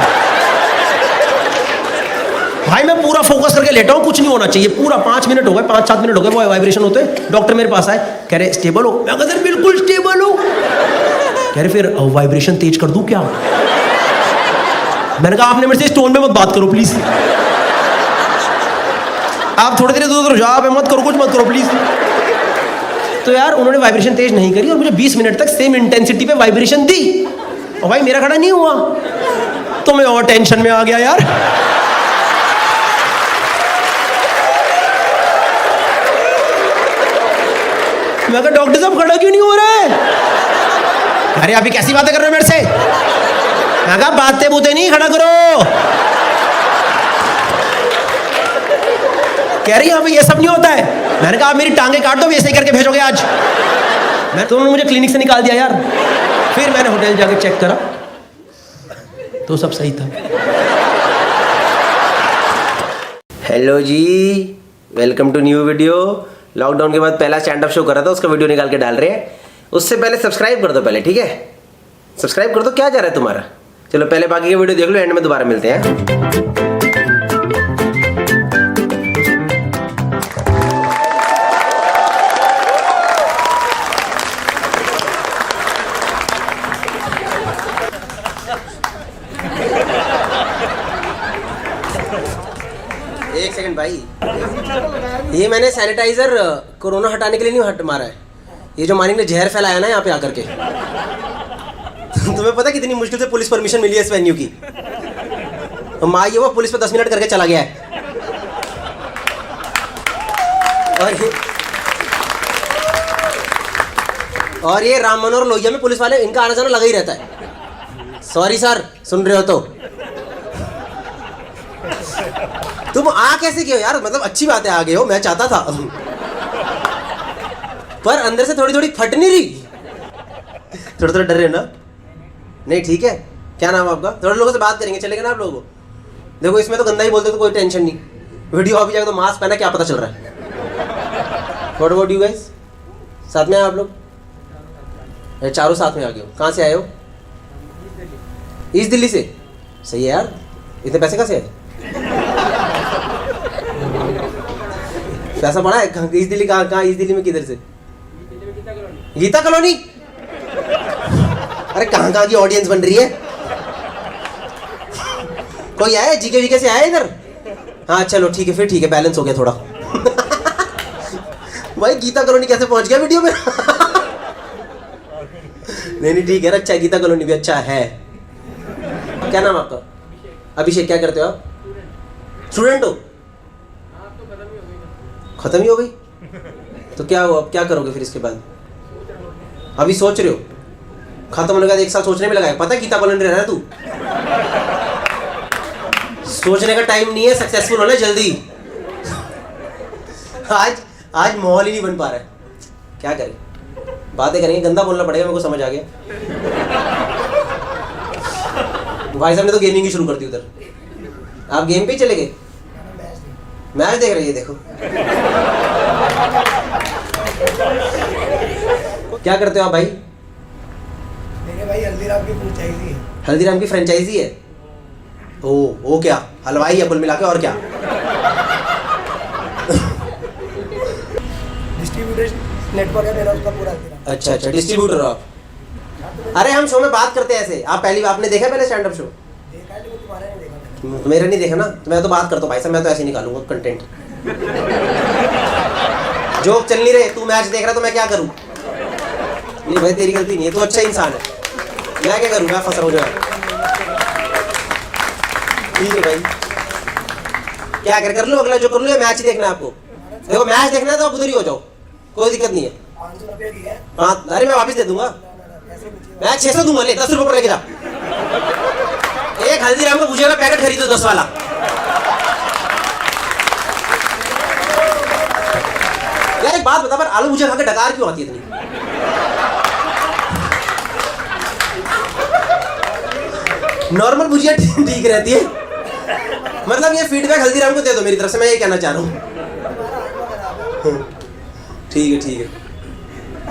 Speaker 2: भाई मैं पूरा फोकस करके लेटा हूँ, कुछ नहीं होना चाहिए। पूरा 5 मिनट हो गए, 5-7 मिनट हो गए, वो वाइब्रेशन होते। डॉक्टर मेरे पास आए, कह रहे स्टेबल हो। मैं कहा सर बिल्कुल स्टेबल हूँ। कह रहे फिर वाइब्रेशन तेज कर दूं क्या। मैंने कहा आपने मेरे से टोन में मत बात करो प्लीज, आप थोड़ी देर इधर उधर जाओ, मत करो, कुछ मत करो प्लीज। तो यार उन्होंने वाइब्रेशन तेज नहीं करी और मुझे 20 मिनट तक सेम इंटेंसिटी पे वाइब्रेशन दी। और भाई मेरा खड़ा नहीं हुआ तो मैं और टेंशन में आ गया यार। मैं कहा डॉक्टर साहब खड़ा क्यों नहीं हो रहा है? अरे अभी कैसी बातें कर रहे हो मेरे से? मैं कहा बातें बूते नहीं, खड़ा करो। कह रही यहाँ पे ये सब नहीं होता है। मैंने कहा आप मेरी टांगे काट दो, ऐसे ही करके भेजोगे आज। मैं तुमने मुझे क्लिनिक से निकाल दिया यार। फिर मैंने होटल जाके चेक करा तो सब सही था। Hello ji, welcome to new video. Lockdown के बाद पहला स्टैंड अप शो करा था, उसका वीडियो निकाल के डाल रहे हैं। उससे पहले सब्सक्राइब कर दो पहले, ठीक है? सब्सक्राइब कर दो, क्या जा रहा है तुम्हारा? चलो पहले बाकी के वीडियो देख लो, एंड में दोबारा मिलते हैं। एक सेकंड भाई, ये मैंने सैनिटाइजर कोरोना हटाने के लिए नहीं मारा है। ये जो मानिक ने जहर फैलाया ना यहाँ पे आकर के। तुम्हें पता कितनी मुश्किल से पुलिस परमिशन मिली है इस वेन्यू की? तो माँ ये वो पुलिस पे 10 मिनट करके चला गया है। और ये राम मनोहर लोहिया में पुलिस वाले, इनका आना जाना लगा ही रहता है। सॉरी सर, सुन रहे हो तो? तुम आ कैसे गए हो यार? मतलब अच्छी बात है आ गए हो, मैं चाहता था, पर अंदर से थोड़ी थोड़ी फट नहीं रही। थोड़ा थोड़ा डर रहे ना? नहीं ठीक है। क्या नाम आपका? थोड़े लोगों से बात करेंगे, चलेगा ना आप लोगों को? देखो इसमें तो गंदा ही बोलते तो कोई टेंशन नहीं। वीडियो अभी जाकर तो मास्क पहना, क्या पता चल रहा है? What about you guys? साथ में आए आप लोग? चारों साथ में आ गए हो। कहाँ से आए हो? ईस्ट दिल्ली से? सही है यार। इतने पैसे कहाँ से आए? पैसा पड़ा है? ईस्ट दिल्ली कहाँ? ईस्ट दिल्ली में किधर से? गीता कॉलोनी। अरे कहाँ कहाँ की ऑडियंस बन रही है? कोई आया जीके वीके से आया इधर? हाँ चलो ठीक है, फिर ठीक है, बैलेंस हो गया थोड़ा। भाई गीता कॉलोनी कैसे पहुंच गया वीडियो में? नहीं ठीक है, अच्छा है, गीता कॉलोनी भी अच्छा है। क्या नाम आपका? अभिषेक। क्या करते हो आप? स्टूडेंट हो? खत्म ही हो गई? तो क्या हो, अब क्या करोगे फिर इसके बाद? अभी सोच रहे हो? खत्म होने का 1 साल सोचने में लगाया। पता है गीता कॉलोनी रहना तू? सोचने का टाइम नहीं है, सक्सेसफुल होना जल्दी। आज माहौल ही नहीं बन पा रहा है। क्या करें? बातें करेंगे, गंदा बोलना पड़ेगा, मेरे को समझ आ गया। भाई साहब ने तो गेमिंग ही शुरू कर दी उधर। आप गेम पे ही चले गए? मैच देख रहे हैं, देखो। क्या करते हो आप भाई?
Speaker 9: मेरे भाई हल्दीराम की फ्रेंचाइजी है।
Speaker 2: हल्दीराम की फ्रेंचाइजी है? ओ क्या हलवाई है कुल मिला के, और क्या?
Speaker 9: डिस्ट्रीब्यूटर नेटवर्क है मेरा, उसका पूरा हल्दीराम।
Speaker 2: अच्छा डिस्ट्रीब्यूटर हो आप? अरे हम शो में बात करते हैं ऐसे। आप आपने देखा पहले स्टैंड अप शो?
Speaker 9: देखा है लेकिन तुम्हारा नहीं देखा।
Speaker 2: मेरा नहीं देखा ना, तो मैं तो बात करता हूँ भाई साहब, मैं तो ऐसे निकालूंगा कंटेंट। जोक चल नहीं रहे, तू मैच देख रहा तो मैं क्या करूँ? नहीं भाई तेरी गलती नहीं है, तू अच्छा इंसान है, मैं क्या करूँ? मैं फंस रहा हूँ जो है। ठीक है भाई, क्या कर लो, अगला जो कर लो, मैच ही देखना है आपको। देखो मैच देखना है तो आप उधर ही हो जाओ, कोई दिक्कत नहीं है।
Speaker 9: 590 की है।
Speaker 2: हाँ अरे मैं वापस दे दूंगा, मैं 600 दूंगा, ले 10 रुपये पर लेके जा। एक हल्दीराम का भुजिया का पैकेट खरीदो 10 वाला। यार एक बात बता, पर आलू भुजिया खा के डकार क्यों आती है इतनी? नॉर्मल भुजिया ठीक रहती है। मतलब ये फीडबैक हल्दीराम को दे दो मेरी तरफ से, मैं ये कहना चाह रहा हूँ। ठीक है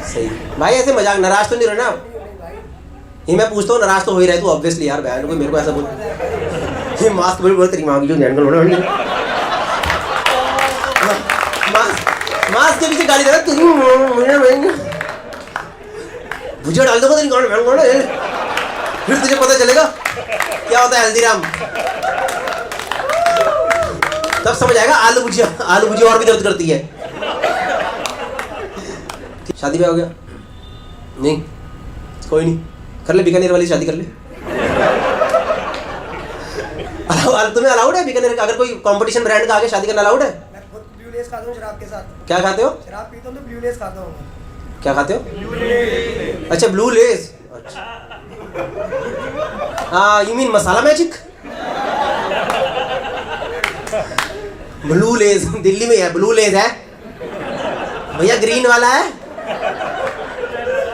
Speaker 2: सही भाई, ऐसे मजाक, नाराज तो नहीं रहना आप? ये मैं पूछता हूँ, नाराज तो हो ही रहे तू ऑब्वियसली यार। बहन कोई मेरे को ऐसा बोल, ये मास्क बोल तेरी माँ की जो मास्क के पीछे गाली दे रहा तेरी भुजिया डाल दो तेरी गाड़ी, फिर तुझे पता चलेगा क्या होता है हल्दीराम, तब समझ आएगा। आलू भुजिया और भी दर्द करती है। शादी ब्याह हो गया? नहीं, कोई नहीं, कर ले, बीकानेर वाली शादी कर ले। तुम्हें अलाउड है बीकानेर का, अगर कोई कंपटीशन ब्रांड का आगे शादी करना अलाउड है?
Speaker 9: मैं खुद ब्लू लेस खाता हूँ शराब के साथ।
Speaker 2: क्या खाते हो?
Speaker 9: शराब पीता हूँ तो ब्लू लेस खाता हूँ।
Speaker 2: क्या खाते हो? अच्छा ब्लू लेस। अच्छा हाँ, you mean masala magic? Blue less Delhi में है, ब्लू लेस है भैया, ग्रीन वाला है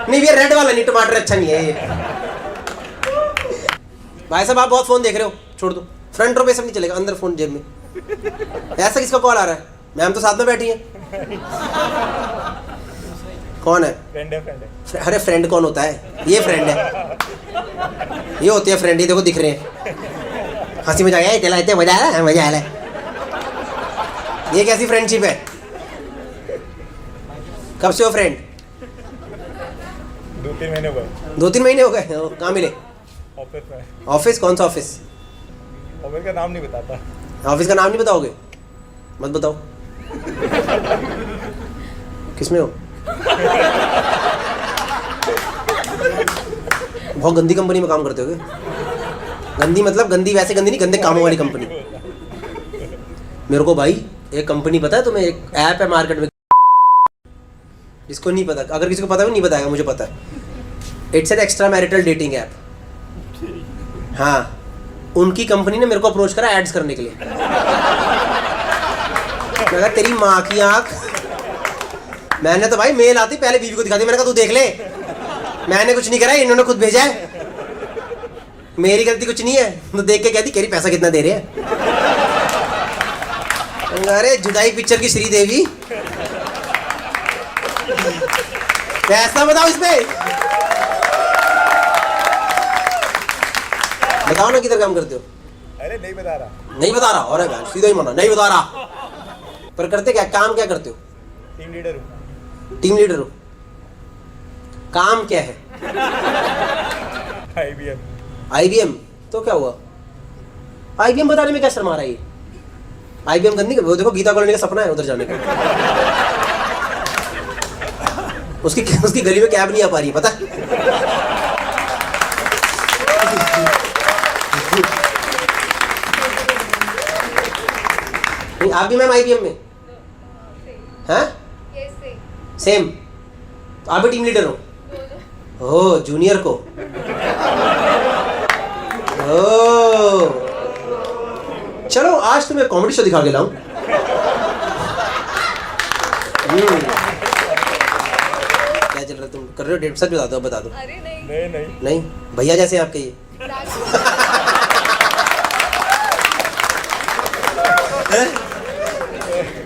Speaker 2: नहीं भैया, रेड वाला नहीं, टमाटर अच्छा नहीं है ये। भाई साहब आप बहुत फोन देख रहे हो, छोड़ दो, फ्रंट रो पे सब नहीं चलेगा, अंदर फोन जेब में। ऐसा किसका कॉल आ रहा है? मैम तो साथ में बैठी है। कौन है?
Speaker 3: फ्रेंड है।
Speaker 2: अरे फ्रेंड कौन होता है? ये फ्रेंड है, ये होते हैं फ्रेंड, ये देखो दिख रहे हैं। हंसी मजाक है, चला इतने मजा आ रहा है, मजा आ रहा है। ये कैसी फ्रेंडशिप है? कब से हो फ्रेंड?
Speaker 3: 2-3 महीने हुए।
Speaker 2: 2-3 महीने हो गए। कहाँ मिले?
Speaker 3: ऑफिस में।
Speaker 2: ऑफिस? कौन सा ऑफिस?
Speaker 3: ऑफिस का नाम नहीं बताता।
Speaker 2: ऑफिस का नाम नहीं बताओगे? मत बताओ। किसमें हो? बहुत गंदी कंपनी में काम करते हो क्या? गंदी मतलब गंदी, वैसे गंदी नहीं, गंदे कामों वाली कंपनी। मेरे को भाई एक कंपनी पता है तुम्हें, एक ऐप है मार्केट में, जिसको नहीं पता, अगर किसी को पता है वो नहीं बताएगा, मुझे पता है। It's an extra marital dating app. हाँ, उनकी कंपनी ने मेरे को अप्रोच करा एड्स करने के लिए। मैं कहा तेरी माँ की आँख, मैंने तो भाई मेल आती पहले बीवी को दिखा दी, मैंने कहा तू देख ले, मैंने कुछ नहीं करा, इन्होंने खुद भेजा है, मेरी गलती कुछ नहीं है। तो देख के कहती कह रही पैसा कितना दे रहे हैं? अरे जुदाई पिक्चर की श्रीदेवी, पैसा बताओ इसमें, बताओ ना किधर काम करते हो?
Speaker 3: अरे नहीं बता रहा।
Speaker 2: नहीं बता रहा? और सीधा ही माना नहीं बता रहा। पर करते क्या, काम क्या करते हो?
Speaker 3: टीम लीडर हूँ।
Speaker 2: टीम लीडर हो? काम क्या है?
Speaker 3: IBM।
Speaker 2: IBM? तो क्या हुआ? IBM बताने में क्या शर्मा रहा है ये? IBM गंदी, वो देखो गीता कॉलोनी का सपना है उधर जाने का। उसकी गली में कैब नहीं आ पा रही है, पता? नहीं, आप भी मैम IBM में हैं? सेम? तो आप भी टीम लीडर हो? ओ जूनियर को। ओ चलो आज तुम्हें कॉमेडी शो दिखा के लाऊं। क्या चल रहा है, तुम कर रहे हो डेट? सच बता दो, बता दो। नहीं भैया जैसे आपके ये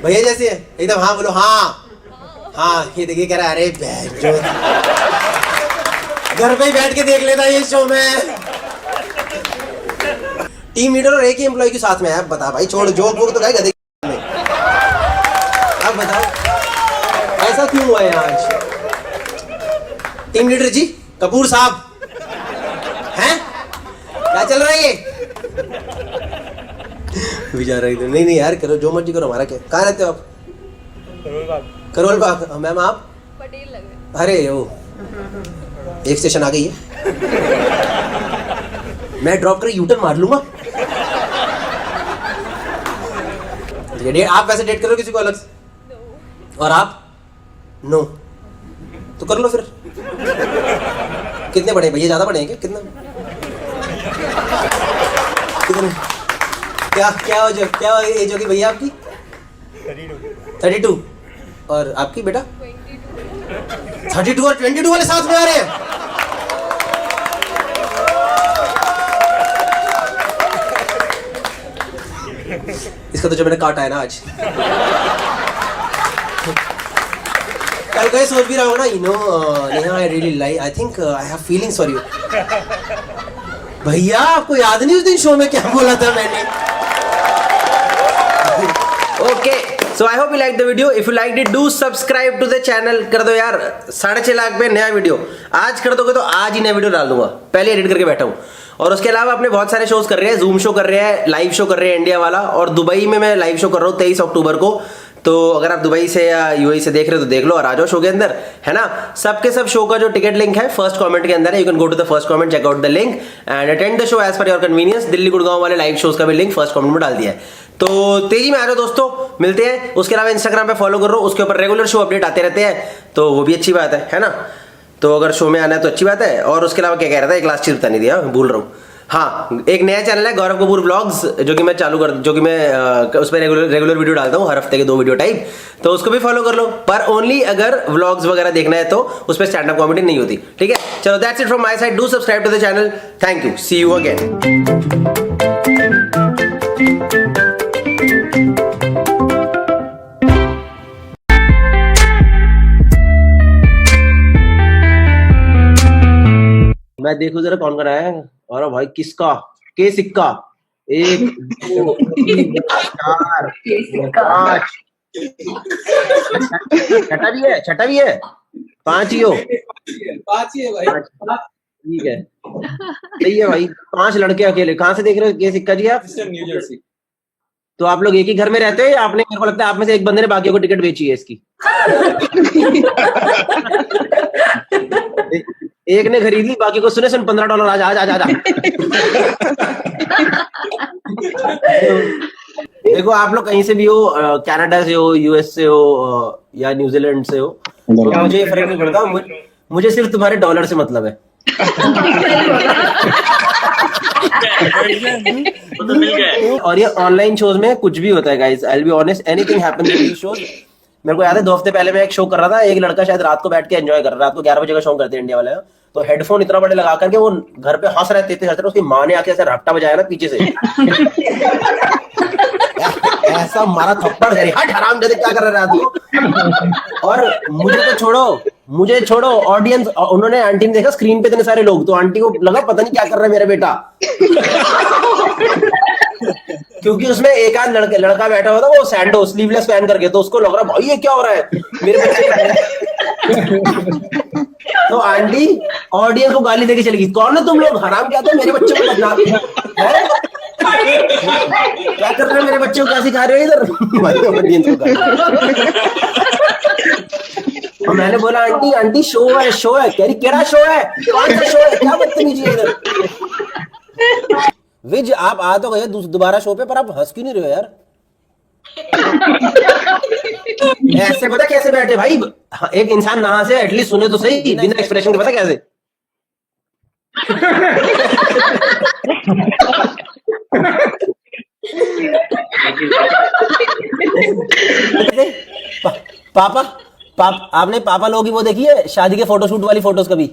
Speaker 2: भैया जैसे है एकदम। हाँ बोलो। हाँ हाँ, ये देखिए कह रहा है, अरे जो घर पे ही बैठ के देख लेता ये शो में। टीम लीडर और एक ही एम्प्लॉय के साथ में है। बता भाई, छोड़ जोक वोक तो क्या गधे में। अब बताओ ऐसा क्यों हुआ है आज? टीम लीडर जी, कपूर साहब हैं? क्या चल रहा है ये? बेचारा एकदम। नहीं नहीं यार, करो जो मर्जी करो, हमारा क्या। कहाँ रहते हो आप? करोल बाग। मैम आप?
Speaker 6: पटेल लग रहे।
Speaker 2: अरे ओ, एक स्टेशन आ गई है, मैं ड्रॉप कर यूटर्न मार लूंगा। आप वैसे डेट करो किसी को अलग से? और आप? नो। तो कर लो फिर। कितने बड़े भैया? ज्यादा बड़े हैं क्या? कितना कितने? क्या एज होगी भैया आपकी? 32। और आपकी बेटा? 32 और 22 वाले साथ में आ रहे हैं। इसका तो जो मैंने काटा है ना आज, कल कहीं सोच भी रहा हूँ ना, you know Neha, I really like, I think I have feelings for you. भैया आपको याद नहीं उस दिन शो में क्या बोला था मैंने? Okay, so I hope you like the video. If you like it, do subscribe to the channel. कर दो यार, 6.5 लाख पे नया वीडियो आज कर दोगे तो आज ही नया वीडियो डाल दूंगा, पहले एडिट करके बैठा हूँ। और उसके अलावा अपने बहुत सारे शोज कर रहे हैं, जूम शो कर रहे हैं, लाइव शो कर रहे हैं इंडिया वाला, और दुबई में मैं लाइव शो कर रहा हूँ 23 अक्टूबर को। तो अगर आप दुबई से या यूएई से देख रहे हो तो देख लो और आ जाओ शो के अंदर, है ना। सबके सब शो का जो टिकट लिंक है फर्स्ट कमेंट के अंदर है। You can go to the first comment, check out the link and attend the show as per your convenience. Delhi Gurgaon वाले लाइव शोज का भी लिंक फर्स्ट कमेंट में डाल दिया है। तो तेजी में आ जाओ दोस्तों, मिलते हैं। उसके अलावा इंस्टाग्राम पे फॉलो कर लो, उसके ऊपर रेगुलर शो अपडेट आते रहते हैं, तो वो भी अच्छी बात है ना। तो अगर शो में आना है तो अच्छी बात है। और उसके अलावा क्या कह रहा था, एक लास्ट चीज बता नहीं दिया, भूल रहा हूँ। हाँ, एक नया चैनल है गौरव कपूर व्लॉग्स, जो कि मैं उस पर रेगुलर वीडियो डालता हूँ, हर हफ्ते के 2 वीडियो टाइप, तो उसको भी फॉलो कर लो। पर ओनली अगर व्लॉग्स वगैरह देखना है तो उस पर स्टैंड अप कॉमेडी नहीं होती, ठीक है। चलो that's it from my side, do subscribe to the channel, thank you, see you again. मैं देखूं जरा कौन कर आया है। और भाई किसका के सिक्का, 1 2 3 4 5, छठा भी है 5 ही हो,
Speaker 7: 5 ही है भाई।
Speaker 2: ठीक है, सही है भाई। 5 लड़के अकेले कहाँ से देख रहे हो के सिक्का जी आप?
Speaker 7: New Jersey.
Speaker 2: तो आप लोग एक ही घर में रहते हो या आपने, मेरे को लगता है आप में से एक बंदे ने बाकियों को टिकट बेची है इसकी। एक ने खरीदी, बाकी को सुने सुन $15 आज आज आज आज। देखो आप लोग कहीं से भी हो, कनाडा से हो, यूएस से हो या न्यूजीलैंड से हो, तो मुझे फर्क नहीं पड़ता। मुझे सिर्फ तुम्हारे डॉलर से मतलब है। और ये ऑनलाइन शोज में कुछ भी होता है guys, I will be honest, anything happens in these shows. मेरे को याद है 2 हफ्ते पहले मैं एक शो कर रहा था, एक लड़का शायद रात को बैठ के एंजॉय कर रहा, रात को 11 बजे का शो करते हैं इंडिया वाले, तो हेडफोन इतना बड़े लगा करके वो घर पे हंस रहे थे, उसकी माँ ने आके ऐसे रट्टा बजाया ना पीछे से। ऐसा मारा थप्पड़, हट हराम जादे, क्या कर रहे रात को। और मुझे छोड़ो ऑडियंस, उन्होंने आंटी ने देखा स्क्रीन पे इतने सारे लोग, तो आंटी को लगा पता नहीं क्या कर रहा है मेरा बेटा। क्योंकि उसमें एक आध लड़का बैठा हुआ था, वो सैंडो स्लीवलेस पहन करके, तो उसको लग रहा भाई ये क्या हो रहा है मेरे बच्चे। तो आंटी ऑडियंस को गाली देके चली गई, कौन है तुम लोग, हराम क्या मेरे बच्चे को बदनाम क्या कर रहे हो, मेरे बच्चे को क्या सिखा रहे हो इधर। और मैंने बोला आंटी शो है कह रही केड़ा शो है, कौन सा शो है, क्या बदतमीजी है इधर। विज आप आ तो गए दोबारा शो पे, पर आप हंस क्यों नहीं रहे हो यार। ऐसे पता कैसे बैठे भाई, एक इंसान नहा से एटलीस्ट सुने तो सही, बिना एक्सप्रेशन के, पता कैसे। पापा आपने पापा लोगों की वो देखी है शादी के फोटोशूट वाली फोटोज कभी?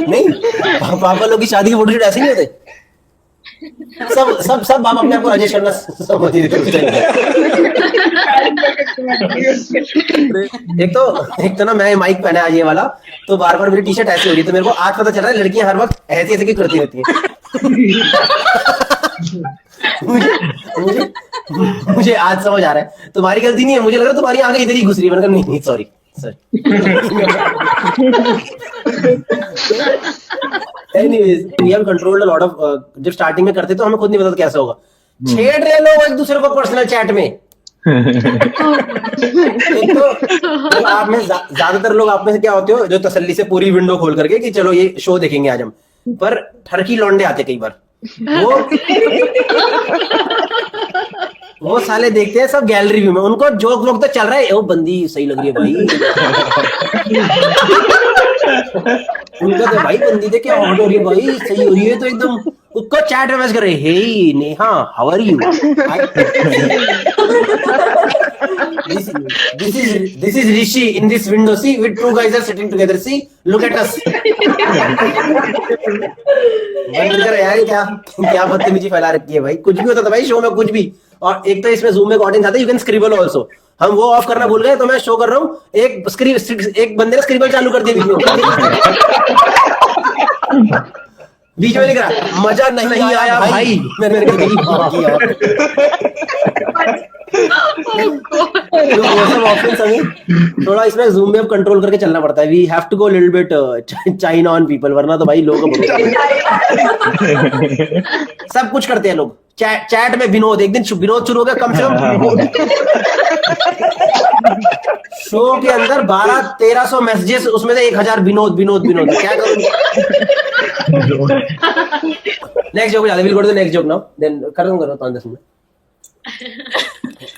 Speaker 2: नहीं, पापा लोग की शादी के फोटोशूट ऐसे नहीं होते। सब बाप अपने आप को राजेश खन्ना समझ ही एक तो ना मैं माइक पहना आज ये वाला, तो बार बार मेरी टी शर्ट ऐसी हो रही है, तो मेरे को आज पता चल रहा है लड़कियां हर वक्त ऐसी ऐसी करती रहती है। मुझे आज समझ आ रहा है, तुम्हारी गलती नहीं है, मुझे लग रहा है तुम्हारी आंखें इधर ही घुस रही है। मैंने कहा नहीं sorry anyways we have controlled a lot of, जब स्टार्टिंग में करते तो हमें खुद नहीं पता कैसे होगा, छेड़ रहे लोग एक दूसरे को पर्सनल चैट में। एक तो आप में ज्यादातर लोग आप में से क्या होते हो जो तसल्ली से पूरी विंडो खोल करके कि चलो ये शो देखेंगे आज हम, पर ठरकी लौंडे आते कई बार, वो साले देखते हैं सब गैलरी व्यू में, उनको जोक वोक तो चल रहा है, ओ बंदी सही लग रही है भाई। उनको तो भाई बंदी देख क्या हॉट हो रही है भाई, सही हो रही है, तो एकदम उसको चैट में मैसेज कर रहे, hey Neha how are you, this is Rishi in this window, see with 2 guys are sitting together, see look at us। यार क्या बदतमीजी फैला रखी है भाई, कुछ भी होता था भाई शो में, कुछ भी। और एक तो इसमें जूम में ऑडियंस आता है, यू कैन स्क्रिबल आल्सो, हम वो ऑफ करना भूल गए, तो मैं शो कर रहा हूँ, एक बंदे ने स्क्रिबल चालू कर दिया वीडियो। बीच में लिख रहा है, मजा नहीं आया भाई। मैंने कहा, तो वो सब ऑप्शंस हमें थोड़ा इसमें जूम में अब कंट्रोल करके चलना पड़ता है। We have to go little bit China on people, वरना तो भाई लोग सब कुछ करते हैं लोग। चैट में विनोद, एक दिन विनोद शुरू हो गया, कम से कम शो के अंदर 1200-1300 मैसेजेस, उसमें से 1000 विनोद विनोद विनोद। क्या करूं? नेक्स्ट जोक जाते, will go to the next joke now, then खत्म करो 5-10 मिनट।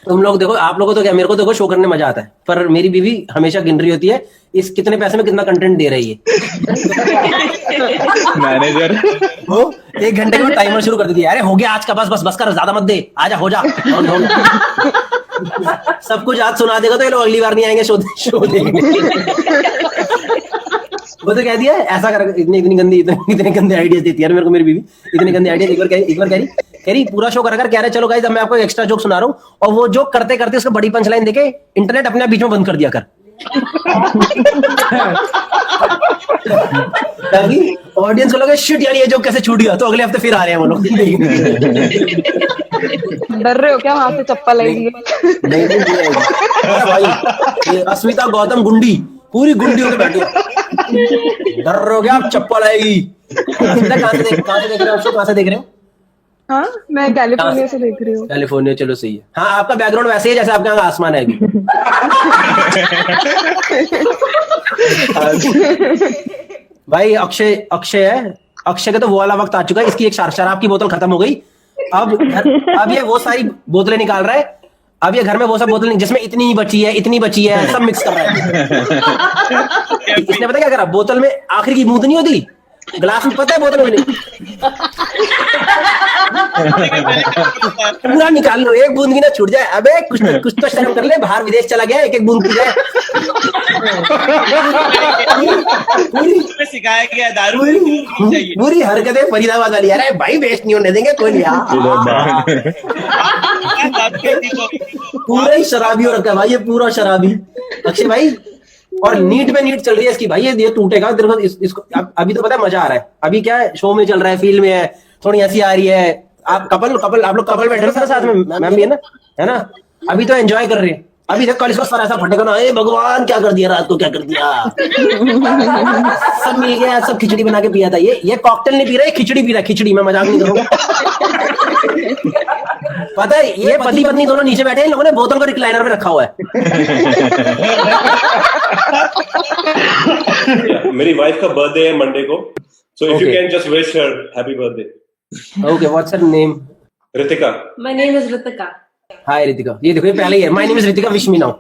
Speaker 2: तुम लोग देखो, आप लोगों को तो क्या, मेरे को देखो शो करने मजा आता है, पर मेरी बीवी हमेशा गिन रही होती है इस कितने पैसे में कितना कंटेंट दे रही है।
Speaker 3: मैनेजर
Speaker 2: वो 1 घंटे के बाद टाइमर शुरू कर देती है, अरे हो गया आज का, बस बस बस कर, ज्यादा मत दे, आजा हो जा। सब कुछ आज सुना देगा तो ये लोग अगली बार नहीं आएंगे शो देखने। वो तो कह दिया ऐसा कर, इतने गंदे आइडियाज देती है मेरे को मेरी बीवी, इतने गंदे आइडियाज। एक बार कह रही पूरा शो कर कह रहे चलो गाइस अब मैं आपको एक्स्ट्रा जोक सुना रहा हूँ, और वो जोक करते करते उसको बड़ी पंचलाइन देके इंटरनेट अपने बीच में बंद कर दिया कर, ताकि ऑडियंस को लगे शिट यार ये जोक कैसे छूट गया, तो अगले हफ्ते फिर आ रहे हैं वो लोग।
Speaker 8: डर रहे हो क्या वहां से चप्पल आएगी?
Speaker 2: नहीं भाई, अस्मिता गौतम गुंडी, पूरी गुंडी होकर बैठी, डर रहे हो क्या आप, चप्पल आएगी। कहाँ से देख रहे हो?
Speaker 8: हाँ, मैं कैलिफोर्निया से देख रही हूँ।
Speaker 2: कैलिफोर्निया, चलो सही है। हाँ, आपका बैकग्राउंड वैसे ही जैसे आपके यहाँ आसमान है अभी। भाई अक्षय है, अक्षय का तो वो वाला वक्त आ चुका है, इसकी एक शराब की बोतल खत्म हो गई, अब ये वो सारी बोतलें निकाल रहा है, अब ये घर में वो सब बोतलें जिसमें इतनी बची है सब मिक्स कर रहा है। इसने पता क्या करा, बोतल में आखिरी की बूंद नहीं होती ग्लास में, पता है बोतल में नहीं, पूरा निकाल लो, एक बूंद भी ना छूट जाए। अबे कुछ तो शर्म कर ले, बाहर विदेश चला गया, एक बूंद पी जाए।
Speaker 10: सिखाया गया दारू
Speaker 2: पूरी हरकतें फरीदाबाद वाली। अरे भाई वेस्ट नहीं होने देंगे कोई नहीं। पूरा ही शराबी हो रखा है भाई, ये पूरा शराबी अक्षय भाई। और नीट में नीट चल रही है इसकी भाई, ये टूटेगा तेरे को इसको। अभी तो पता है मजा आ रहा है, अभी क्या है शो में चल रहा है, फील में है, थोड़ी हंसी आ रही है। आप लोग कपल बैठे हो साथ में, मैम भी है ना, अभी तो एंजॉय कर रहे हैं। अभी तक कल इसको ऐसा फटेगा ना, ए भगवान क्या कर दिया रात को, क्या कर दिया। सब मिल गया, सब खिचड़ी बना के पिया था। ये कॉकटेल नहीं पी रहा है, खिचड़ी पी रहा है, खिचड़ी। मैं मजाक नहीं करूंगा। पता है ये पति पत्नी दोनों नीचे बैठे हैं, इन लोगों ने बोतल को रिक्लाइनर में रखा हुआ है।
Speaker 11: मेरी वाइफ का बर्थडे है मंडे को, so if you can just wish her happy birthday.
Speaker 2: Okay, what's her name?
Speaker 11: Ritika.
Speaker 6: My name is Ritika.
Speaker 2: Hi Ritika, ये देखो ये पहले ही है, my name is Ritika, wish me now.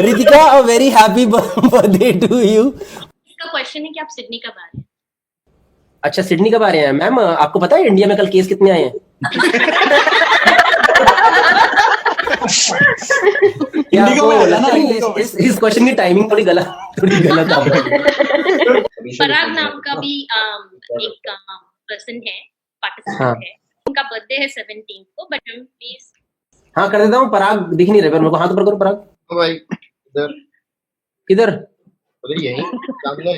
Speaker 2: Ritika, a very happy birthday to you.
Speaker 6: इसका क्वेश्चन है कि आप सिडनी कब आ रहे हैं?
Speaker 2: अच्छा, सिडनी कब आ रहे हैं मैम? आपको पता है इंडिया में कल केस कितने आए हैं? क्या आपको इस क्वेश्चन की टाइमिंग थोड़ी गलत है।
Speaker 6: पराग नाम का भी एक पर्सन है, पार्टिसिपेंट है, उनका बर्थडे है 17 को, बट हम प्लीज।
Speaker 2: हाँ कर देता हूँ, पराग दिख नहीं रहे पर मेरे को, हाथ ऊपर करो पराग।
Speaker 3: भाई इधर
Speaker 2: किधर?
Speaker 3: अरे यही सामने।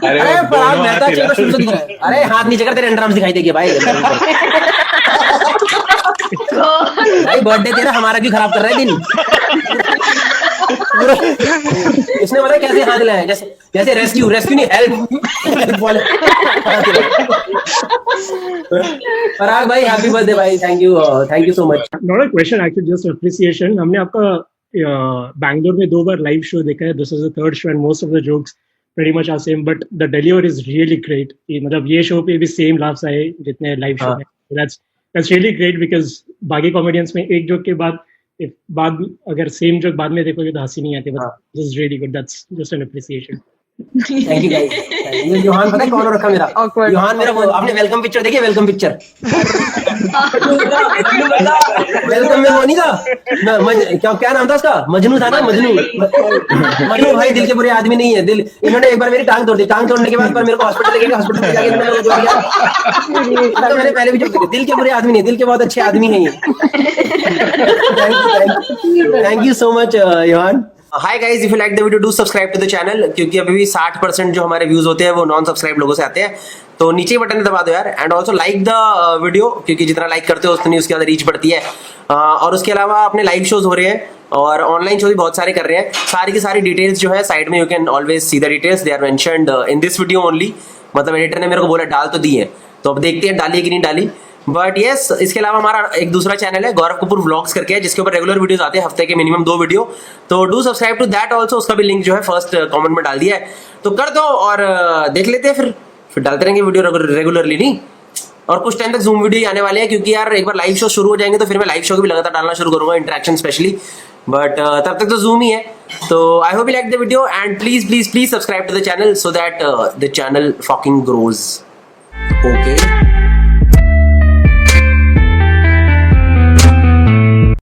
Speaker 2: अरे पराग मेहता चेहरा शुरू से दिख रहा है। अरे हाथ नीचे कर, तेरे अंडरआर्म्स दिखाई देगी भाई। भाई बर्थडे तेरा, हमारा क्यों खराब कर रहा है दिन? इसने पता कैसे हाथ लाया, जैसे रेस्क्यू नहीं, हेल्प वाले। पराग भाई हैप्पी बर्थडे भाई, thank you so much.
Speaker 12: Not a question actually, just appreciation. हमने आपका बैंगलोर में 2 बार लाइव शो देखा है, this is the third show and most of the jokes pretty much are same, but the delivery is really great. मतलब ये शो पे भी सेम laughs आए जितने लाइव शो में। That's really great because बाकी कॉमेडियंस में एक जोक के बाद अगर सेम जोक बाद में देखोगे तो हंसी नहीं आती। But this is really good. That's just an appreciation.
Speaker 2: Thank you guys. ये योहान पता है कौन रखा मेरा? योहान मेरा, वो आपने वेलकम पिक्चर देखी? वेलकम पिक्चर वेलकम में वो नहीं था, क्या नाम था उसका? मजनू था ना, मजनू भाई दिल के बुरे आदमी नहीं है। दिल इन्होंने एक बार मेरी टांग तोड़ दी, टांग तोड़ने के बाद पर मेरे को हॉस्पिटल लेके, हॉस्पिटल में जाके मैंने पहले भी जो दिल के बुरे आदमी नहीं, दिल के बहुत अच्छे आदमी है ये। Thank you so much Yohan. Hi guys, if you like the video do subscribe to the channel, क्योंकि अभी भी 60% जो हमारे व्यूज होते हैं वो नॉन सब्सक्राइब लोगों से आते हैं, तो नीचे बटन दबा दो यार। And also like the video, क्योंकि जितना लाइक करते हो उतनी उसके बाद रीच बढ़ती है। और उसके अलावा अपने लाइव शोज हो रहे हैं और ऑनलाइन शो भी बहुत सारे कर रहे हैं। सारी की सारी डिटेल्स जो है साइड में, you can always see the details, they are mentioned in this video only. मतलब एडिटर ने मेरे को बोला डाल तो दी है, तो अब देखते हैं डाली कि नहीं डाली। बट यस, इसके अलावा हमारा एक दूसरा चैनल है गौरव कपूर व्लॉग्स करके है, जिसके ऊपर रेगुलर वीडियोस आते हैं, हफ्ते के मिनिमम 2 वीडियो। तो do subscribe to that also, उसका भी लिंक जो है फर्स्ट कमेंट में डाल दिया है, तो कर दो और देख लेते हैं। फिर डालते रहेंगे वीडियो रेगुलरली नहीं। और कुछ टाइम तक जूम वीडियो ही आने वाले हैं, क्योंकि यार एक बार लाइव शो शुरू हो जाएंगे तो फिर मैं लाइव शो भी लगातार डालना शुरू करूंगा, इंटरेक्शन स्पेशली। बट तब तक तो जूम ही है। तो I hope you like the video and please subscribe to the channel so that the channel fucking grows. Okay.